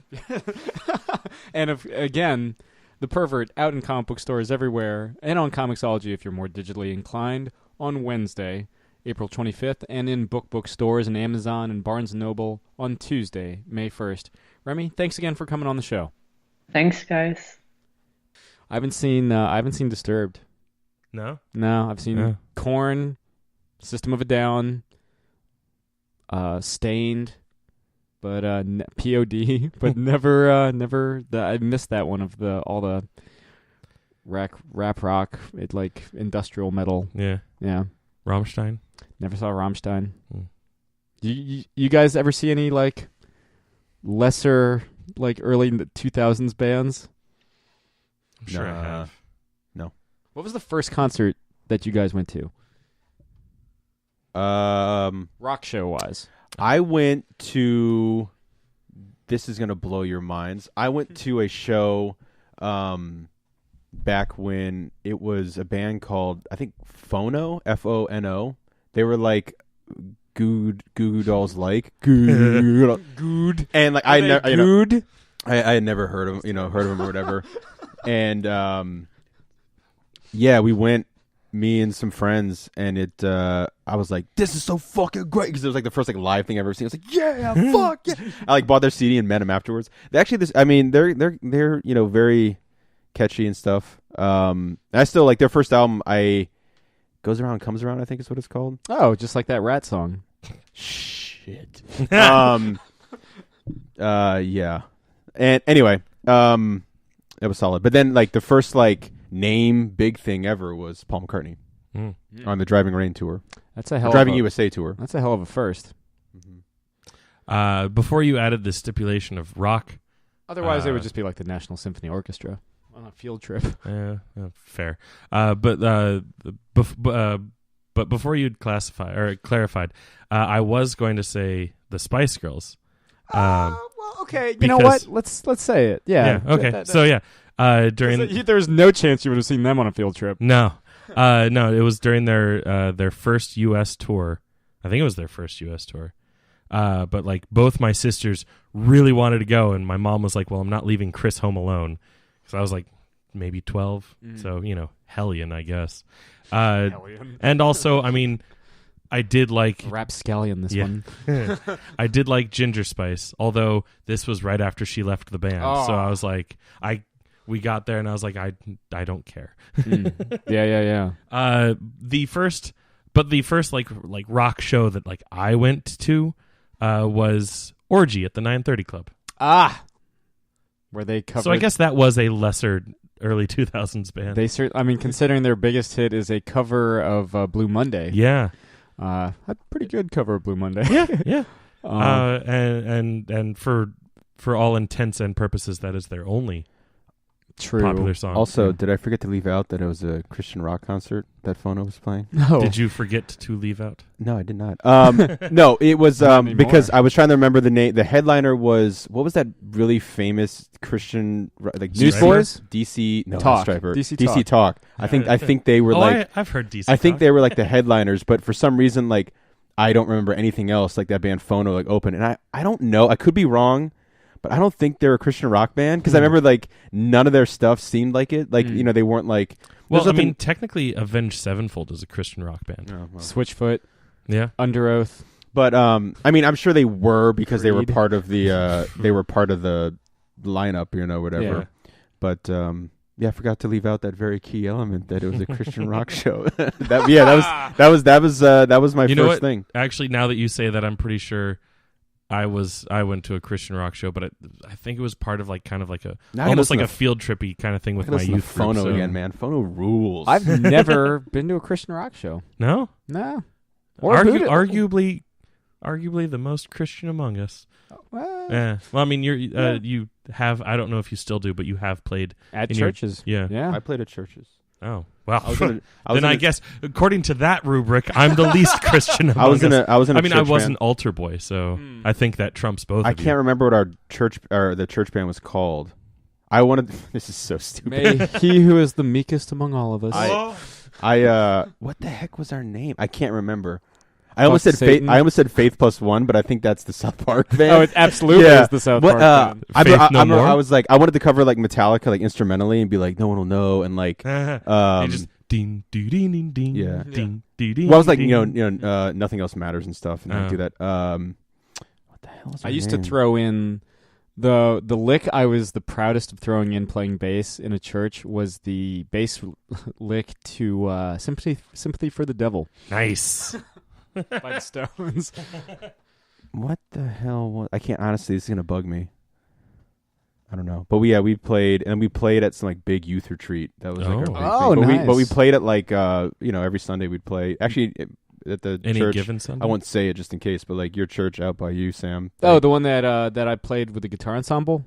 And again, The Pervert out in comic book stores everywhere and on Comixology if you're more digitally inclined on Wednesday, April 25th, and in book stores and Amazon and Barnes & Noble on Tuesday, May 1st. Remy, thanks again for coming on the show. Thanks, guys. I haven't seen Disturbed. No? No, I've seen Korn, System of a Down, Stained, but POD, but never. I missed that one of all the rap rock, like industrial metal. Yeah. Rammstein. Never saw Rammstein. You guys ever see any like lesser like early 2000s bands? I'm sure I have. No. What was the first concert that you guys went to? Rock show wise. I went to. This is gonna blow your minds. I went to a show, back when it was a band called I think Phono, Fono. They were like Goo Goo Dolls, like Good, and like I had never heard of them or whatever, and yeah, we went. Me and some friends, and I was like, "This is so fucking great!" Because it was like the first like live thing I've ever seen. I was like, "Yeah, fuck yeah!" I like bought their CD and met them afterwards. They actually, they're very catchy and stuff. I still like their first album. Goes Around Comes Around, I think is what it's called. Oh, just like that Rat song. Shit. Yeah. And anyway, it was solid. But then like the first like name big thing ever was Paul McCartney on the Driving Rain tour. That's a hell Driving of a, USA tour. That's a hell of a first. Before you added the stipulation of rock, otherwise it would just be like the National Symphony Orchestra on a field trip. Fair. But before you'd clarified, I was going to say the Spice Girls. Well, okay. You know what? Let's say it. Yeah. Okay. So yeah. There's no chance you would have seen them on a field trip. No, it was during their first U.S. tour. I think it was their first U.S. tour. But like both my sisters really wanted to go, and my mom was like, "Well, I'm not leaving Chris home alone." So I was like, maybe 12. So hellion, I guess. Hellion. And also, I mean, I did like rapscallion this one. I did like Ginger Spice, although this was right after she left the band. So I was like, we got there and I was like, I don't care. Yeah. The first like rock show that like I went to was Orgy at the 930 Club. where they covered. So I guess that was a lesser early 2000s band. Considering their biggest hit is a cover of Blue Monday. Yeah. A pretty good cover of Blue Monday. Yeah. And for all intents and purposes, that is their only popular song. Also, did I forget to leave out that it was a Christian rock concert that Phono was playing? No. Did you forget to leave out? No, I did not. No, it was because I was trying to remember the name. The headliner was, what was that really famous Christian Newsboys? DC Talk. Striper. DC Talk. I think they were I've heard DC. I think they were like the headliners, but for some reason I don't remember anything else like that band Phono opened, and I don't know. I could be wrong. But I don't think they're a Christian rock band because I remember none of their stuff seemed like it. They weren't like. Well, I mean, technically, Avenged Sevenfold is a Christian rock band. Oh, well. Switchfoot, Yeah, Under Oath. But I mean, I'm sure they were because they were Creed. part of the lineup, whatever. Yeah. But I forgot to leave out that very key element that it was a Christian rock show. that was my first thing. Actually, now that you say that, I'm pretty sure. I went to a Christian rock show, but I think it was part of almost like a field trippy kind of thing with my youth group. Phono again, man. Phono rules. I've never been to a Christian rock show. No, Or arguably the most Christian among us. Well, Yeah. Well, I mean, you have. I don't know if you still do, but you have played at in churches. Yeah. I played at churches. Oh well. I guess according to that rubric, I'm the least Christian among us. I was in a I mean, I church was band. an altar boy, so I think that trumps both. I of you. can't remember what our church or the church band was called. I wanted. This is so stupid. May he who is the meekest among all of us. What the heck was our name? I can't remember. I almost said Satan? Faith. I almost said Faith Plus One, but I think that's the South Park band. Oh, it absolutely is the South Park band. I was like, I wanted to cover Metallica instrumentally and be like, no one will know, and You just ding ding ding ding ding. Yeah. Ding ding ding. well, I was like, ding. nothing else matters and stuff, and I do that. What the hell is I used to throw in the lick I was the proudest of throwing in playing bass in a church was the bass lick to Sympathy for the Devil Nice. by the Stones. What the hell? I can't honestly. This is gonna bug me. I don't know, but we played at some big youth retreat. That was our big Oh, thing. nice. But we played at every Sunday we'd play. Actually, at the Any church. given Sunday? I won't say it just in case, but your church out by you, Sam. Oh, the one that I played with the guitar ensemble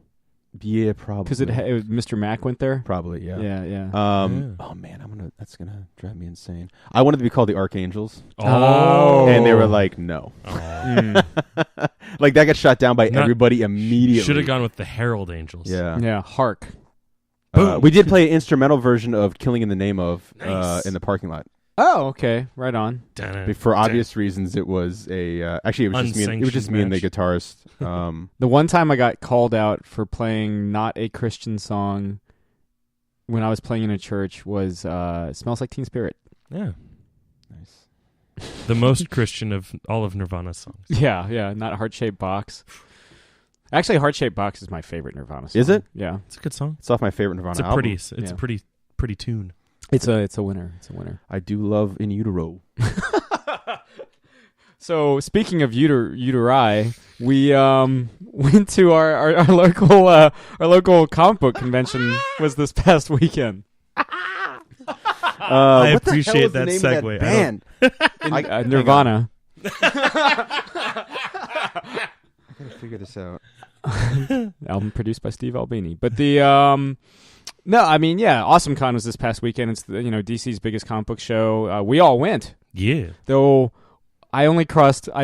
yeah, probably because Mr. Mac went there. probably yeah. Yeah. Oh man, that's gonna drive me insane. I wanted to be called the Archangels, Oh. and they were like, no. That got shot down by everybody immediately. Should have gone with the Herald Angels. Yeah. Yeah, Hark. We did play an instrumental version of "Killing in the Name of" Nice. in the parking lot. Oh, okay, right on. For obvious reasons, it was actually it was just me. It was just me and the guitarist. The one time I got called out for playing not a Christian song when I was playing in a church was "Smells Like Teen Spirit." Yeah. Nice. The most Christian of all of Nirvana's songs. Yeah, not Heart Shaped Box. Actually, Heart Shaped Box is my favorite Nirvana song. Is it? Yeah, It's a good song. It's off my favorite Nirvana It's a album. pretty tune. it's a winner. It's a winner. I do love In Utero. So speaking of uteri, we went to our local comic book convention was this past weekend. I what the hell appreciate is the that name of that segue. band? Nirvana. I gotta figure this out. Album produced by Steve Albini. But the no, I mean, yeah, Awesome Con was this past weekend. It's DC's biggest comic book show. We all went. Yeah. Though I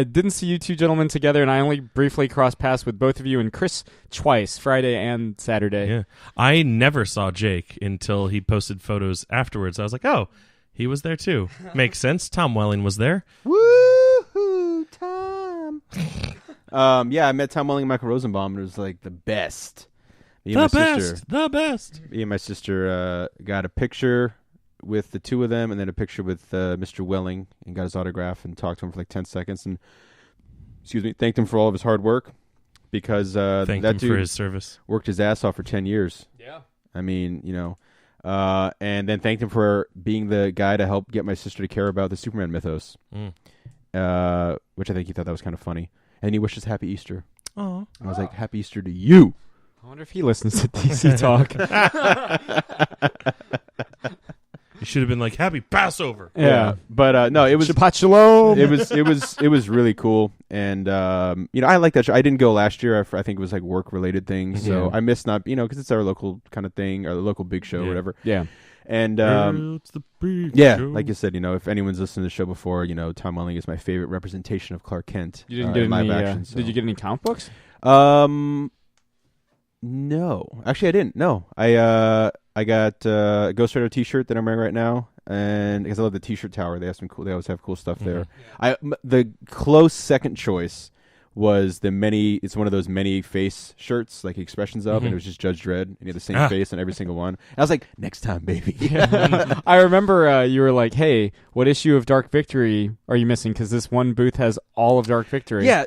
didn't see you two gentlemen together, and I only briefly crossed paths with both of you and Chris twice, Friday and Saturday. Yeah. I never saw Jake until he posted photos afterwards. I was like, oh, he was there too. Makes sense. Tom Welling was there. Woohoo, Tom! Yeah, I met Tom Welling and Michael Rosenbaum, and it was the best. The best. Me and my sister got a picture with the two of them, and then a picture with Mr. Welling, and got his autograph and talked to him for 10 seconds, and thanked him for all of his hard work, because Thanked that him dude for his service. worked his ass off for 10 years. Yeah. I mean, and then thanked him for being the guy to help get my sister to care about the Superman mythos, which I think he thought that was kind of funny. And he wished us Happy Easter. Oh. I was like, Happy Easter to you. I wonder if he listens to DC Talk. You should have been like, "Happy Passover." Yeah. But no, it was Shabbat Shalom. it was really cool, and I like that show. I didn't go last year. I think it was like work related things, so I missed not because it's our local kind of thing, or the local big show, or whatever. Yeah. And It's the big show. like you said, if anyone's listened to the show before, Tom Welling is my favorite representation of Clark Kent. You didn't get in live any. action. So. Did you get any comic books? No, actually, I didn't. No, I got a Ghost Rider T-shirt that I'm wearing right now, and because I love the T-shirt tower, they have some cool. They always have cool stuff there. The close second choice was it's one of those many face shirts, like expressions of, and it was just Judge Dredd, and he had the same face on every single one. And I was like, next time, baby. I remember you were like, hey, what issue of Dark Victory are you missing? Because this one booth has all of Dark Victory. Yeah,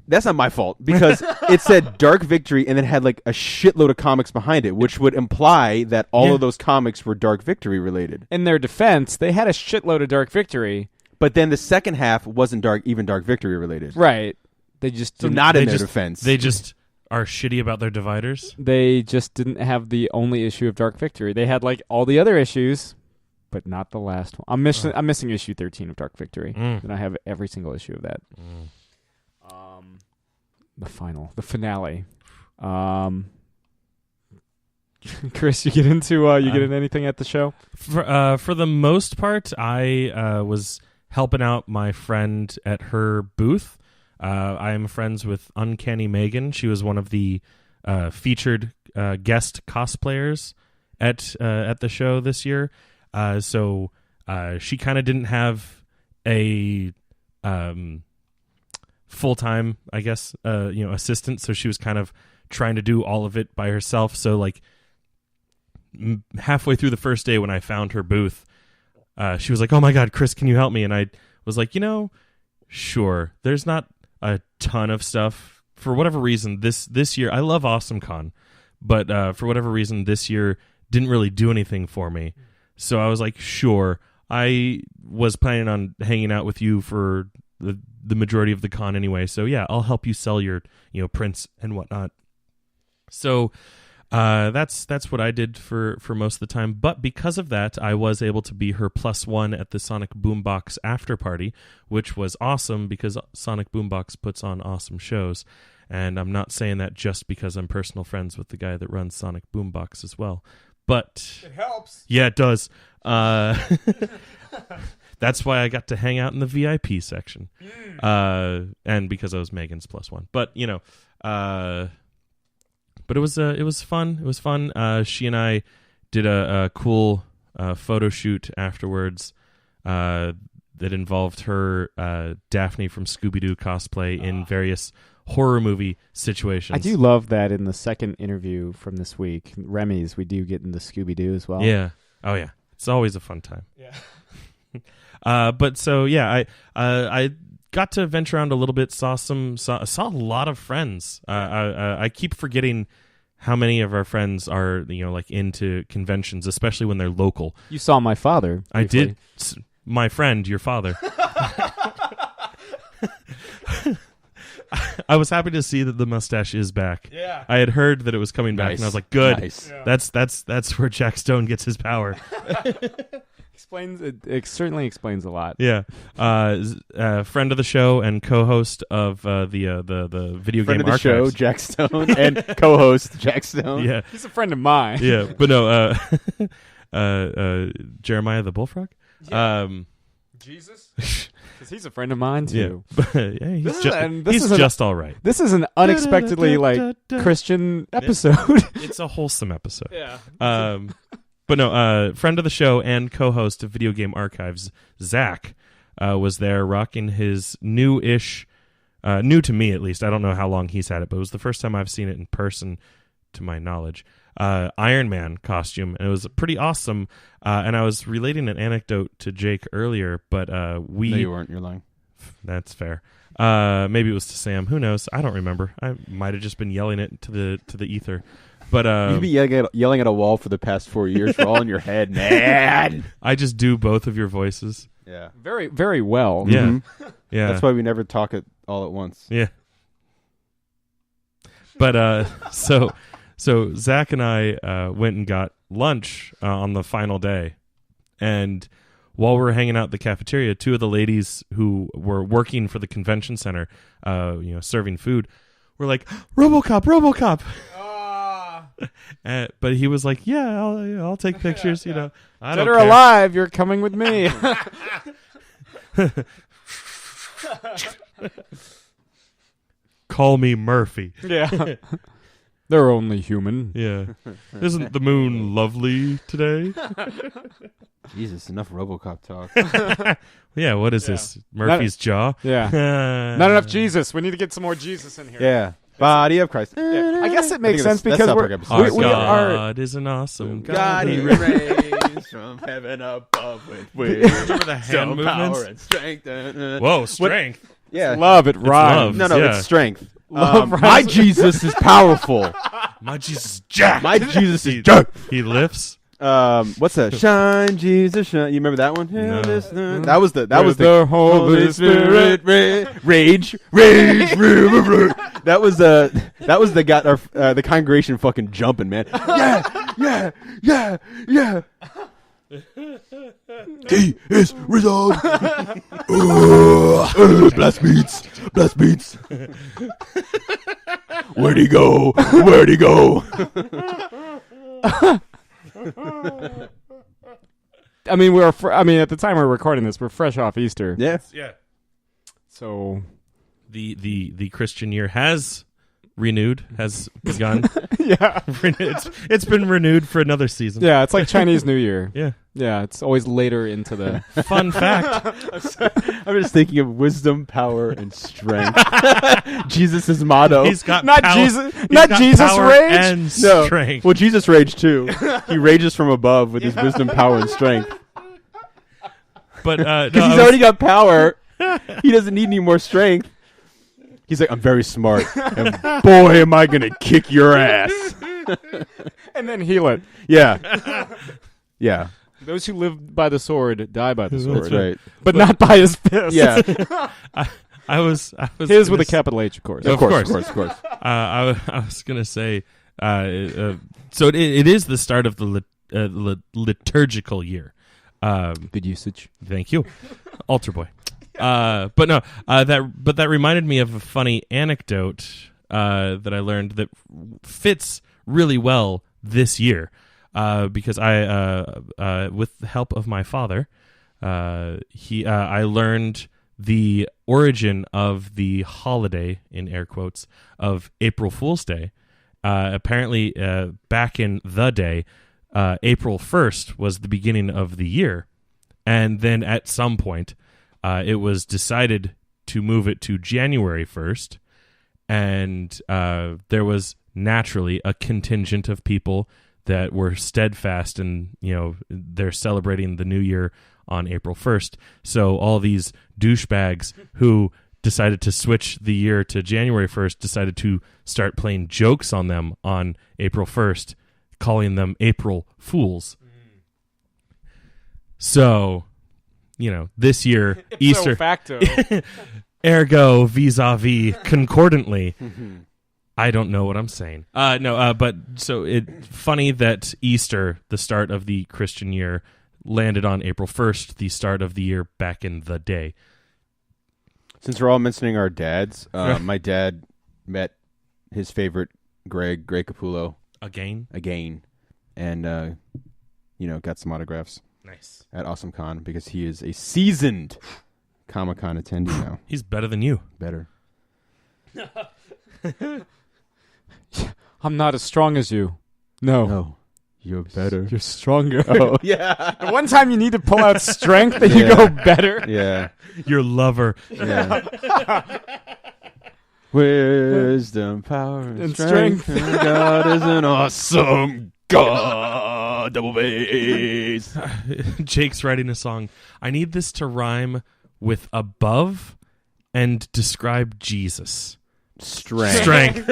that's not my fault, because it said Dark Victory and then had like a shitload of comics behind it, which would imply that all of those comics were Dark Victory related. In their defense, they had a shitload of Dark Victory. But then the second half wasn't Dark Victory related. Right. They just in their defense. They just are shitty about their dividers. They just didn't have the only issue of Dark Victory. They had like all the other issues, but not the last one. I'm missing issue 13 of Dark Victory, and I have every single issue of that. The finale. Chris, you get into anything at the show? For the most part, I was helping out my friend at her booth. I am friends with Uncanny Megan. She was one of the featured guest cosplayers at the show this year. So she kind of didn't have a full-time, I guess, assistant. So she was kind of trying to do all of it by herself. So like halfway through the first day when I found her booth, she was like, "Oh my God, Chris, can you help me?" And I was like, sure. There's not a ton of stuff. For whatever reason, this year, I love AwesomeCon, but for whatever reason, this year didn't really do anything for me. So I was like, sure. I was planning on hanging out with you for the majority of the con anyway. So yeah, I'll help you sell your prints and whatnot. So that's what I did for most of the time. But because of that, I was able to be her +1 at the Sonic Boombox after party, which was awesome because Sonic Boombox puts on awesome shows. And I'm not saying that just because I'm personal friends with the guy that runs Sonic Boombox as well. But it helps. Yeah, it does. That's why I got to hang out in the VIP section. And because I was Megan's +1. But, but it was fun. It was fun. She and I did a cool photo shoot afterwards that involved her Daphne from Scooby Doo cosplay in various horror movie situations. I do love that in the second interview from this week, Remy's, we do get into Scooby Doo as well. Yeah. Oh yeah. It's always a fun time. Yeah. But so yeah, I got to venture around a little bit. Saw a lot of friends. I keep forgetting how many of our friends are like into conventions, especially when they're local. You saw my father. Briefly. I did. My friend, your father. I was happy to see that the mustache is back. Yeah. I had heard that it was coming back, and I was like, good. Nice. Yeah. That's where Jack Stone gets his power. It certainly explains a lot. Yeah. Friend of the show and co-host of the video Friend game of the archives. show, Jack Stone, and co-host Jack Stone. Yeah. He's a friend of mine. Yeah, but no, Jeremiah the Bullfrog. Yeah. Jesus, because he's a friend of mine too. Yeah, he's just all right. This is an unexpectedly Christian episode. It's a wholesome episode. Yeah. But no, friend of the show and co-host of Video Game Archives, Zach, was there rocking his new-ish, new to me at least. I don't know how long he's had it, but it was the first time I've seen it in person, to my knowledge. Iron Man costume, and it was pretty awesome. And I was relating an anecdote to Jake earlier, but No, you weren't. You're lying. That's fair. Maybe it was to Sam. Who knows? I don't remember. I might have just been yelling it to the ether. But You've been yelling at a wall for the past 4 years. We're all in your head, man. I just do both of your voices. Yeah. Very, very well. Yeah. Mhm. Yeah. That's why we never talk it all at once. Yeah. But so Zach and I went and got lunch on the final day, and while we were hanging out at the cafeteria, two of the ladies who were working for the convention center, serving food, were like, RoboCop. But he was like, yeah, I'll take pictures. I Dead don't or care. alive, you're coming with me. Call me Murphy. Yeah. They're only human. Yeah. Isn't the moon lovely today? Jesus, enough RoboCop talk. Yeah, what is this? Murphy's Jaw? Yeah. Not enough Jesus. We need to get some more Jesus in here. Yeah. Body of Christ. Yeah. I guess it makes sense that's because South we're, Park episode. Our we are. God is an awesome God. God, he raised from heaven above with Remember the hand some movements? power and strength. Whoa, strength. Yeah. Love, it rhymes. love. No, Yeah. it's strength. Love My rhymes. Jesus is powerful. My Jesus is jacked. My Jesus is jacked. He lifts. What's that? Shine, Jesus, shine. You remember that one? No. That was the Holy Spirit. Rage. That was the got our the congregation fucking jumping, man. Yeah. He is risen. Blast beats. Where'd he go? I mean, at the time we're recording this, we're fresh off Easter. Yeah. Yeah. So The Christian year has begun. yeah, It's been renewed for another season. yeah, it's like Chinese New Year. Yeah. Yeah, it's always later into the. Fun fact. I'm just thinking of wisdom, power, and strength. Jesus' motto. He's got Not power, Jesus- he's not got Jesus power rage? and No. strength. Well, Jesus raged too. He rages from above with his wisdom, power, and strength. But Because he's already got power. He doesn't need any more strength. He's like, I'm very smart. And boy, am I going to kick your ass. And then heal it. Yeah. Yeah. Those who live by the sword die by the sword. That's right. But not by his fist. Yeah. I was His with gonna a capital H, of course. Of course. Of course. I was gonna say, so it is the start of the liturgical year. Good usage. Thank you, Altar Boy. But no, that reminded me of a funny anecdote that I learned that fits really well this year. Because I, with the help of my father, I learned the origin of the holiday, in air quotes, of April Fool's Day. Apparently, back in the day, April 1st was the beginning of the year. And then at some point, it was decided to move it to January 1st. And there was naturally a contingent of people that were steadfast, and they're celebrating the new year on April 1st. So all these douchebags who decided to switch the year to January 1st decided to start playing jokes on them on April 1st, calling them April Fools. So, this year, Easter, facto. ergo vis-a-vis concordantly. I don't know what I'm saying. But so funny that Easter, the start of the Christian year, landed on April 1st, the start of the year back in the day. Since we're all mentioning our dads, my dad met his favorite Greg Capullo Again, and got some autographs nice. at Awesome Con because he is a seasoned Comic-Con attendee now. He's better than you. Better. I'm not as strong as you. No. No, you're better. You're stronger. Oh, yeah. The one time you need to pull out strength and you Yeah. go better. Yeah. Your lover. Yeah. Wisdom, power, and And strength. strength. God is an awesome God. Double bass. Jake's writing a song. I need this to rhyme with above and describe Jesus. Strength.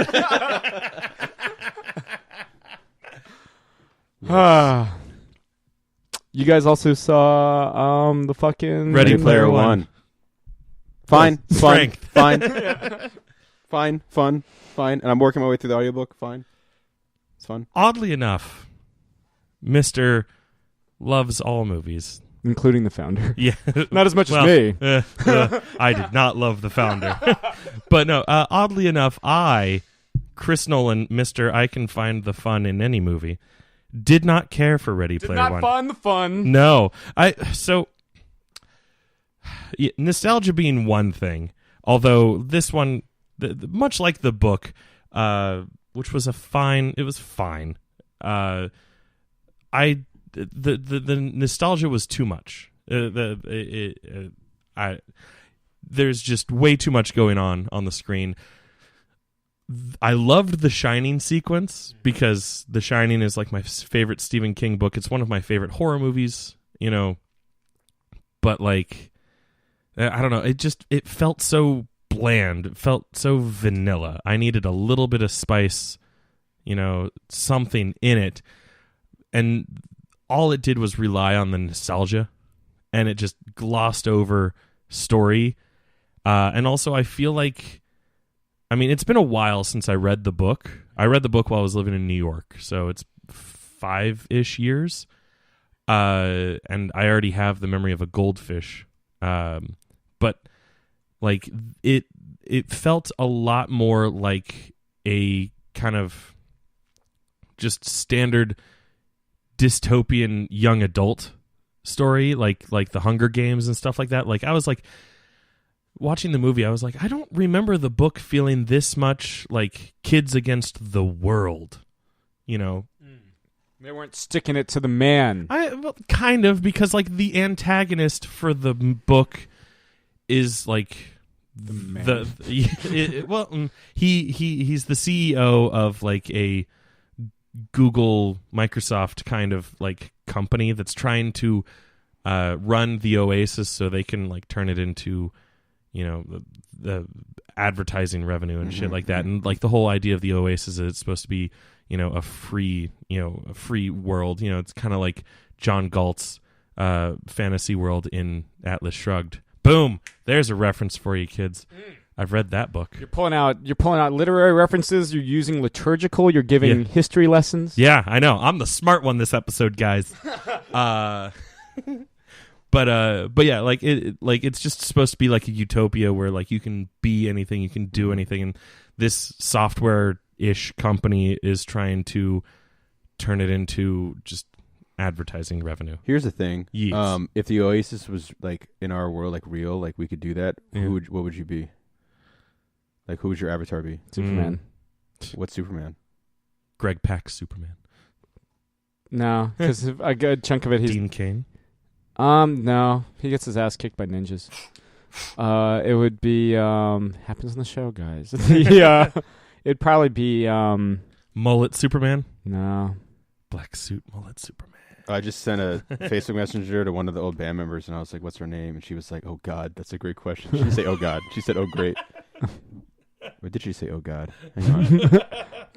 You guys also saw the fucking Ready Player One. Fine. Strength. Fine. fine, fun, fine. And I'm working my way through the audiobook. Fine. It's fun. Oddly enough, Mr. loves all movies. Including The Founder. Yeah. Not as much Well, as me. I did not love The Founder. But no, oddly enough, Chris Nolan, Mr. I can find the fun in any movie, did not care for Ready Player One. Did not find the fun. No. Nostalgia being one thing, although this one, much like the book, which was fine. The nostalgia was too much. There's just way too much going on the screen. I loved the Shining sequence because The Shining is like my favorite Stephen King book. It's one of my favorite horror movies, but like, I don't know. It felt so bland. It felt so vanilla. I needed a little bit of spice, something in it. And all it did was rely on the nostalgia, and it just glossed over story. And also I feel like, it's been a while since I read the book. I read the book while I was living in New York, so it's 5-ish years. And I already have the memory of a goldfish. But like it felt a lot more like a kind of just standard dystopian young adult story, like the Hunger Games and stuff like that. Like I was like, watching the movie, I was like, I don't remember the book feeling this much like kids against the world, They weren't sticking it to the man. Well, kind of, because like the antagonist for the book is like the man. He's the CEO of like a Google, Microsoft kind of like company that's trying to run the Oasis so they can like turn it into the advertising revenue and shit like that. And like the whole idea of the Oasis is it's supposed to be, a free world. It's kind of like John Galt's fantasy world in Atlas Shrugged. Boom. There's a reference for you, kids. I've read that book. You're pulling out literary references. You're using liturgical. You're giving history lessons. Yeah, I know. I'm the smart one this episode, guys. But yeah, like it's just supposed to be like a utopia where like you can be anything, you can do anything, and this software-ish company is trying to turn it into just advertising revenue. Here's the thing: yes. If the Oasis was like in our world, like real, like we could do that. Yeah. What would you be? Like, who would your avatar be? Superman. What's Superman? Greg Pak's Superman. No, because a good chunk of it he's Dean Cain. No, he gets his ass kicked by ninjas. It would be happens on the show, guys. It'd probably be Mullet Superman. No, black suit mullet Superman. I just sent a Facebook Messenger to one of the old band members, and I was like, "What's her name?" And she was like, "Oh God, that's a great question." She didn't say "Oh God," she said "Oh great." What did she say? "Oh God." Hang on.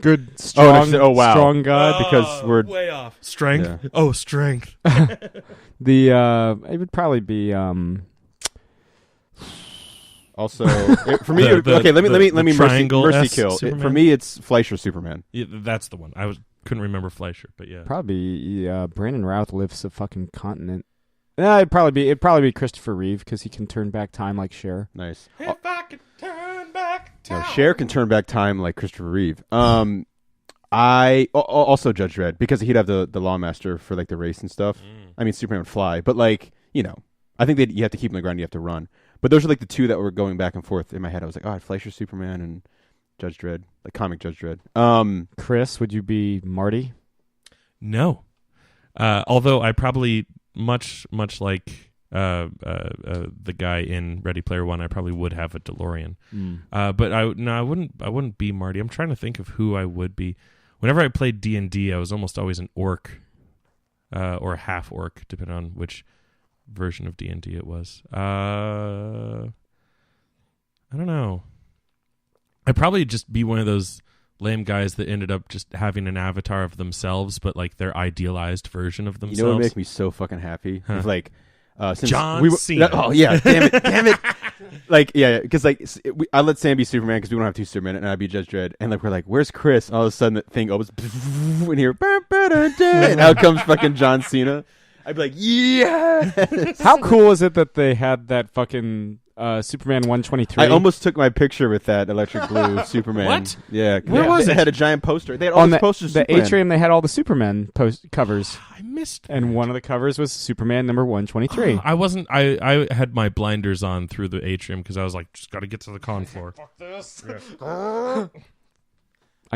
Good, strong. Oh wow, strong God. Because we're way off. Strength. Yeah. Oh, strength. It would probably be Also, for me, okay. Let me mercy kill. For me, it's Fleischer Superman. Yeah, that's the one. Couldn't remember Fleischer, but yeah. Probably Brandon Routh lifts a fucking continent. It'd probably be Christopher Reeve because he can turn back time like Cher. Nice. If I could turn back time. No, Cher can turn back time like Christopher Reeve. I also Judge Dredd because he'd have the Lawmaster for like the race and stuff. I mean, Superman would fly, but like I think that you have to keep him on the ground. You have to run. But those are like the two that were going back and forth in my head. I was like, oh, Fleischer Superman and Judge Dredd, like comic Judge Dredd. Chris, would you be Marty? No. Although I probably much like the guy in Ready Player One, I probably would have a DeLorean. But I wouldn't be Marty. I'm trying to think of who I would be. Whenever I played D&D, I was almost always an orc or a half orc, depending on which version of D&D it was. I don't know. I'd probably just be one of those lame guys that ended up just having an avatar of themselves, but like their idealized version of themselves. You know what would make me so fucking happy? If, like, Since John Cena. Oh yeah, damn it. Like yeah, because like I let Sam be Superman because we don't have two Supermen, and I'd be Judge Dredd, and like we're like, where's Chris? And all of a sudden the thing opens, and here, and out comes fucking John Cena. I'd be like, yeah. How cool is it that they had that fucking Superman 123? I almost took my picture with that electric blue Superman. What? Yeah. Where was they it? had a giant poster. They had all on those posters. the of Superman. atrium. They had all the Superman covers, I missed. and one of the covers was Superman number 123. I wasn't. I had my blinders on through the atrium because I was like, just got to get to the con floor. Fuck this. I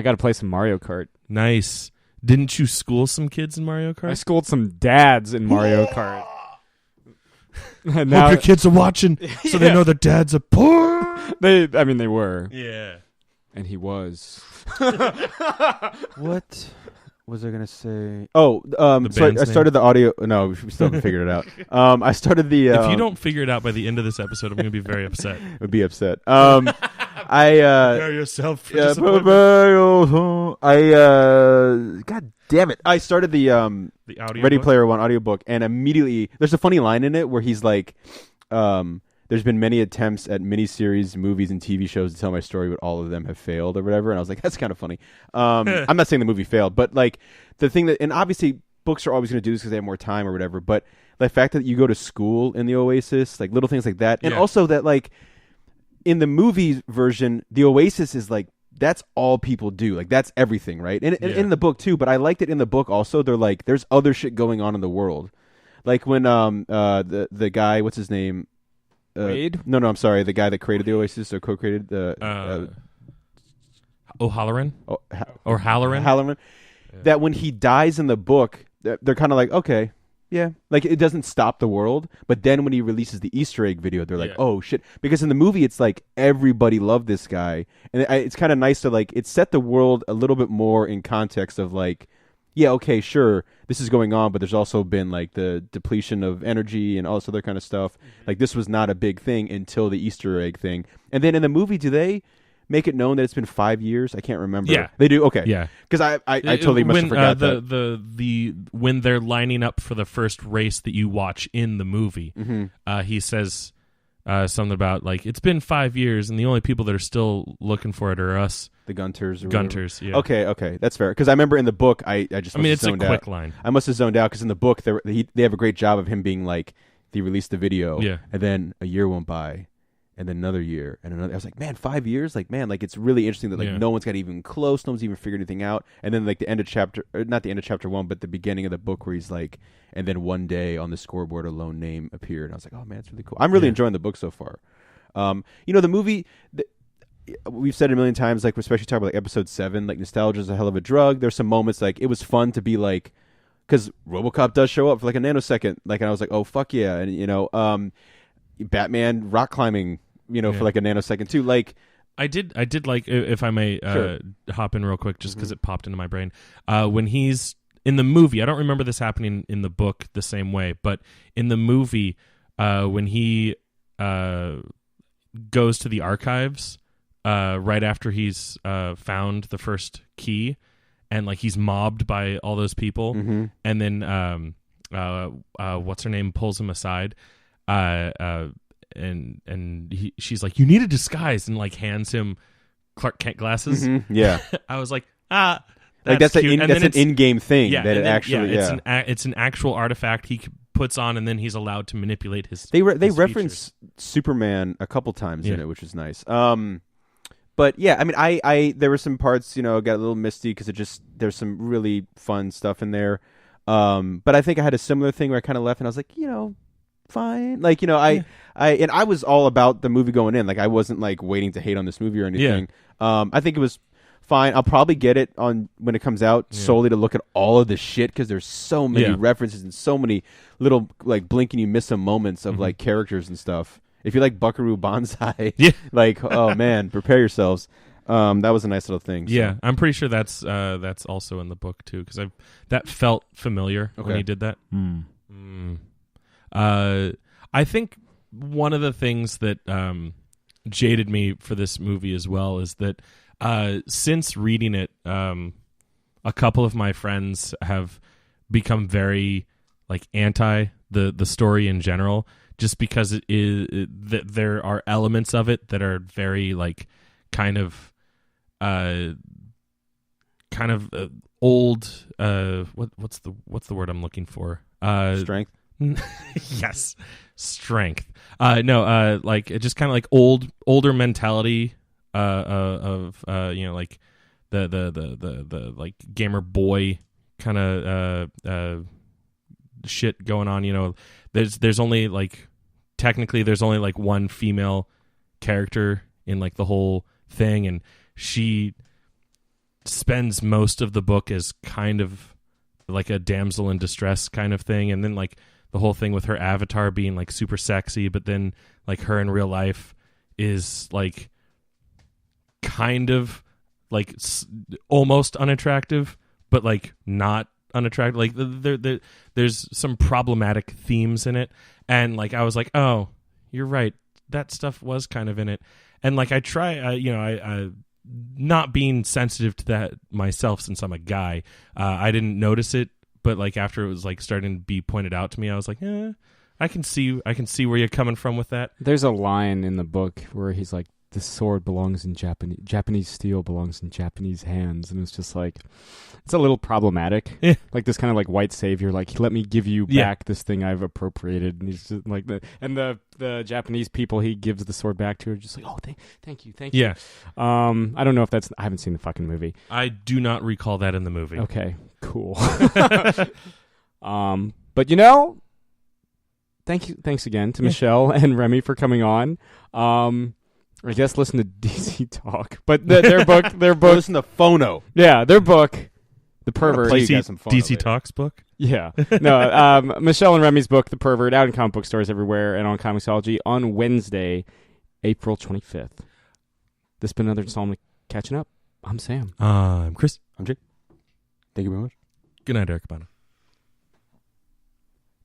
got to play some Mario Kart. Nice. Didn't you school some kids in Mario I Kart? schooled some dads in Mario Kart. And Hope your kids are watching so they know their dads are poor. they were, Yeah. and he was. What was I gonna say? Oh, The so I band's started the audio. No, we still haven't figured it out. I started the. If you don't figure it out by the end of this episode, I'm going to be very upset. would be upset. I yourself for yeah, disappointment. God damn it! I started the The audio Ready book? Player One audiobook, and immediately there's a funny line in it where he's like, there's been many attempts at miniseries, movies, and TV shows to tell my story, but all of them have failed or whatever. And I was like, that's kind of funny. I'm not saying the movie failed, but like the thing that, and obviously books are always going to do this because they have more time or whatever. But the fact that you go to school in the Oasis, like little things like that, and Yeah. also that like in the movie version, the Oasis is like, that's all people do. Like that's everything, right? And in the book too. But I liked it in the book also. They're like, there's other shit going on in the world. Like when the guy, what's his name? Wade? No, I'm sorry. The guy that created the Oasis or co-created the O'Halloran? Or Halloran? Halloran. Yeah. That when he dies in the book, they're kind of like, okay, yeah, like it doesn't stop the world. But then when he releases the Easter egg video, they're like, Yeah. oh shit, because in the movie it's like everybody loved this guy, and it's kind of nice to like it set the world a little bit more in context of like, yeah, okay, sure, this is going on, but there's also been like the depletion of energy and all this other kind of stuff. Like this was not a big thing until the Easter egg thing. And then in the movie, do they make it known that it's been 5 years? I can't remember. Yeah. They do? Okay. Yeah. Because I totally must have forgot that. The when they're lining up for the first race that you watch in the movie, he says something about like it's been 5 years and the only people that are still looking for it are us, The Gunters. Or Gunters. Yeah. Okay, that's fair. Because I remember in the book, I just I mean, must it's a have zoned quick out. line. I must have zoned out because in the book they have a great job of him being like, they released the video, Yeah. and then a year went by, and then another year, and another. I was like, man, 5 years? Like, man, like it's really interesting that like Yeah. no one's got even close, no one's even figured anything out. And then like the end of chapter, or not the end of chapter 1, but the beginning of the book where he's like, and then one day on the scoreboard a lone name appeared. And I was like, oh man, it's really cool. I'm really Yeah. enjoying the book so far. The movie. We've said it a million times, like especially talking about like episode 7, like nostalgia is a hell of a drug. There's some moments like it was fun to be like, because RoboCop does show up for like a nanosecond, like, and I was like, oh fuck yeah, and Batman rock climbing, for like a nanosecond too, like. I did like, if I may Sure. hop in real quick, just because it popped into my brain. When he's in the movie, I don't remember this happening in the book the same way, but in the movie, when he goes to the archives right after he's found the first key, and like he's mobbed by all those people, and then what's her name pulls him aside, and she's like, you need a disguise, and like hands him Clark Kent glasses. Yeah. I was like, Like that's cute. And then an it's- in-game thing yeah, that and it then, actually it's an actual artifact he puts on, and then he's allowed to manipulate his. They his reference features. Superman a couple times in Yeah. it, which is nice. But yeah, I mean, I there were some parts, got a little misty because there's some really fun stuff in there. But I think I had a similar thing where I kind of left and I was like, fine. Like, I was all about the movie going in. Like, I wasn't like waiting to hate on this movie or anything. I think it was fine. I'll probably get it on when it comes out solely to look at all of the shit because there's so many references and so many little like blink and you miss some moments of like characters and stuff. If you like Buckaroo Banzai, like, oh man, prepare yourselves. That was a nice little thing. So. Yeah, I'm pretty sure that's also in the book too, because that felt familiar when he did that. I think one of the things that jaded me for this movie as well is that since reading it, a couple of my friends have become very like anti the story in general, just because there are elements of it that are very like kind of old. What's the word I'm looking for? Strength. Yes, strength. No, like it just kind of like older mentality of like the like gamer boy kind of shit going on. There's only like technically there's only like one female character in like the whole thing, and she spends most of the book as kind of like a damsel in distress kind of thing, and then like the whole thing with her avatar being like super sexy, but then like her in real life is like kind of like almost unattractive, but like not unattractive. Like there's some problematic themes in it, and like I was like, oh, you're right, that stuff was kind of in it. And like I try, I not being sensitive to that myself since I'm a guy, I didn't notice it. But like after it was like starting to be pointed out to me, I was like, I can see where you're coming from with that. There's a line in the book where he's like, "The sword belongs in Japanese steel belongs in Japanese hands," and it's just like, it's a little problematic. Yeah. Like this kind of like white savior, like let me give you back this thing I've appropriated, and he's just like the Japanese people he gives the sword back to are just like, oh, thank you. Yeah. I don't know if I haven't seen the fucking movie. I do not recall that in the movie. Okay, cool. But thanks again to Michelle and Remy for coming on. I guess listen to DC Talk, but their book, Listen to Phono. yeah, their book, The Pervert. play you guys some Phono DC later. Talks book. Yeah, no, Michelle and Remy's book, The Pervert, out in comic book stores everywhere and on Comixology on Wednesday, April 25th. This has been another installment of Catching Up. I'm Sam. I'm Chris. I'm Jake. Thank you very much. Good night, Eric Cabana.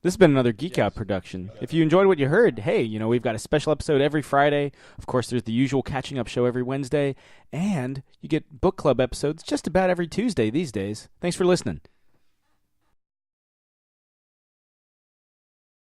This has been another Geek Out production. If you enjoyed what you heard, hey, we've got a special episode every Friday. Of course, there's the usual catching up show every Wednesday, and you get book club episodes just about every Tuesday these days. Thanks for listening.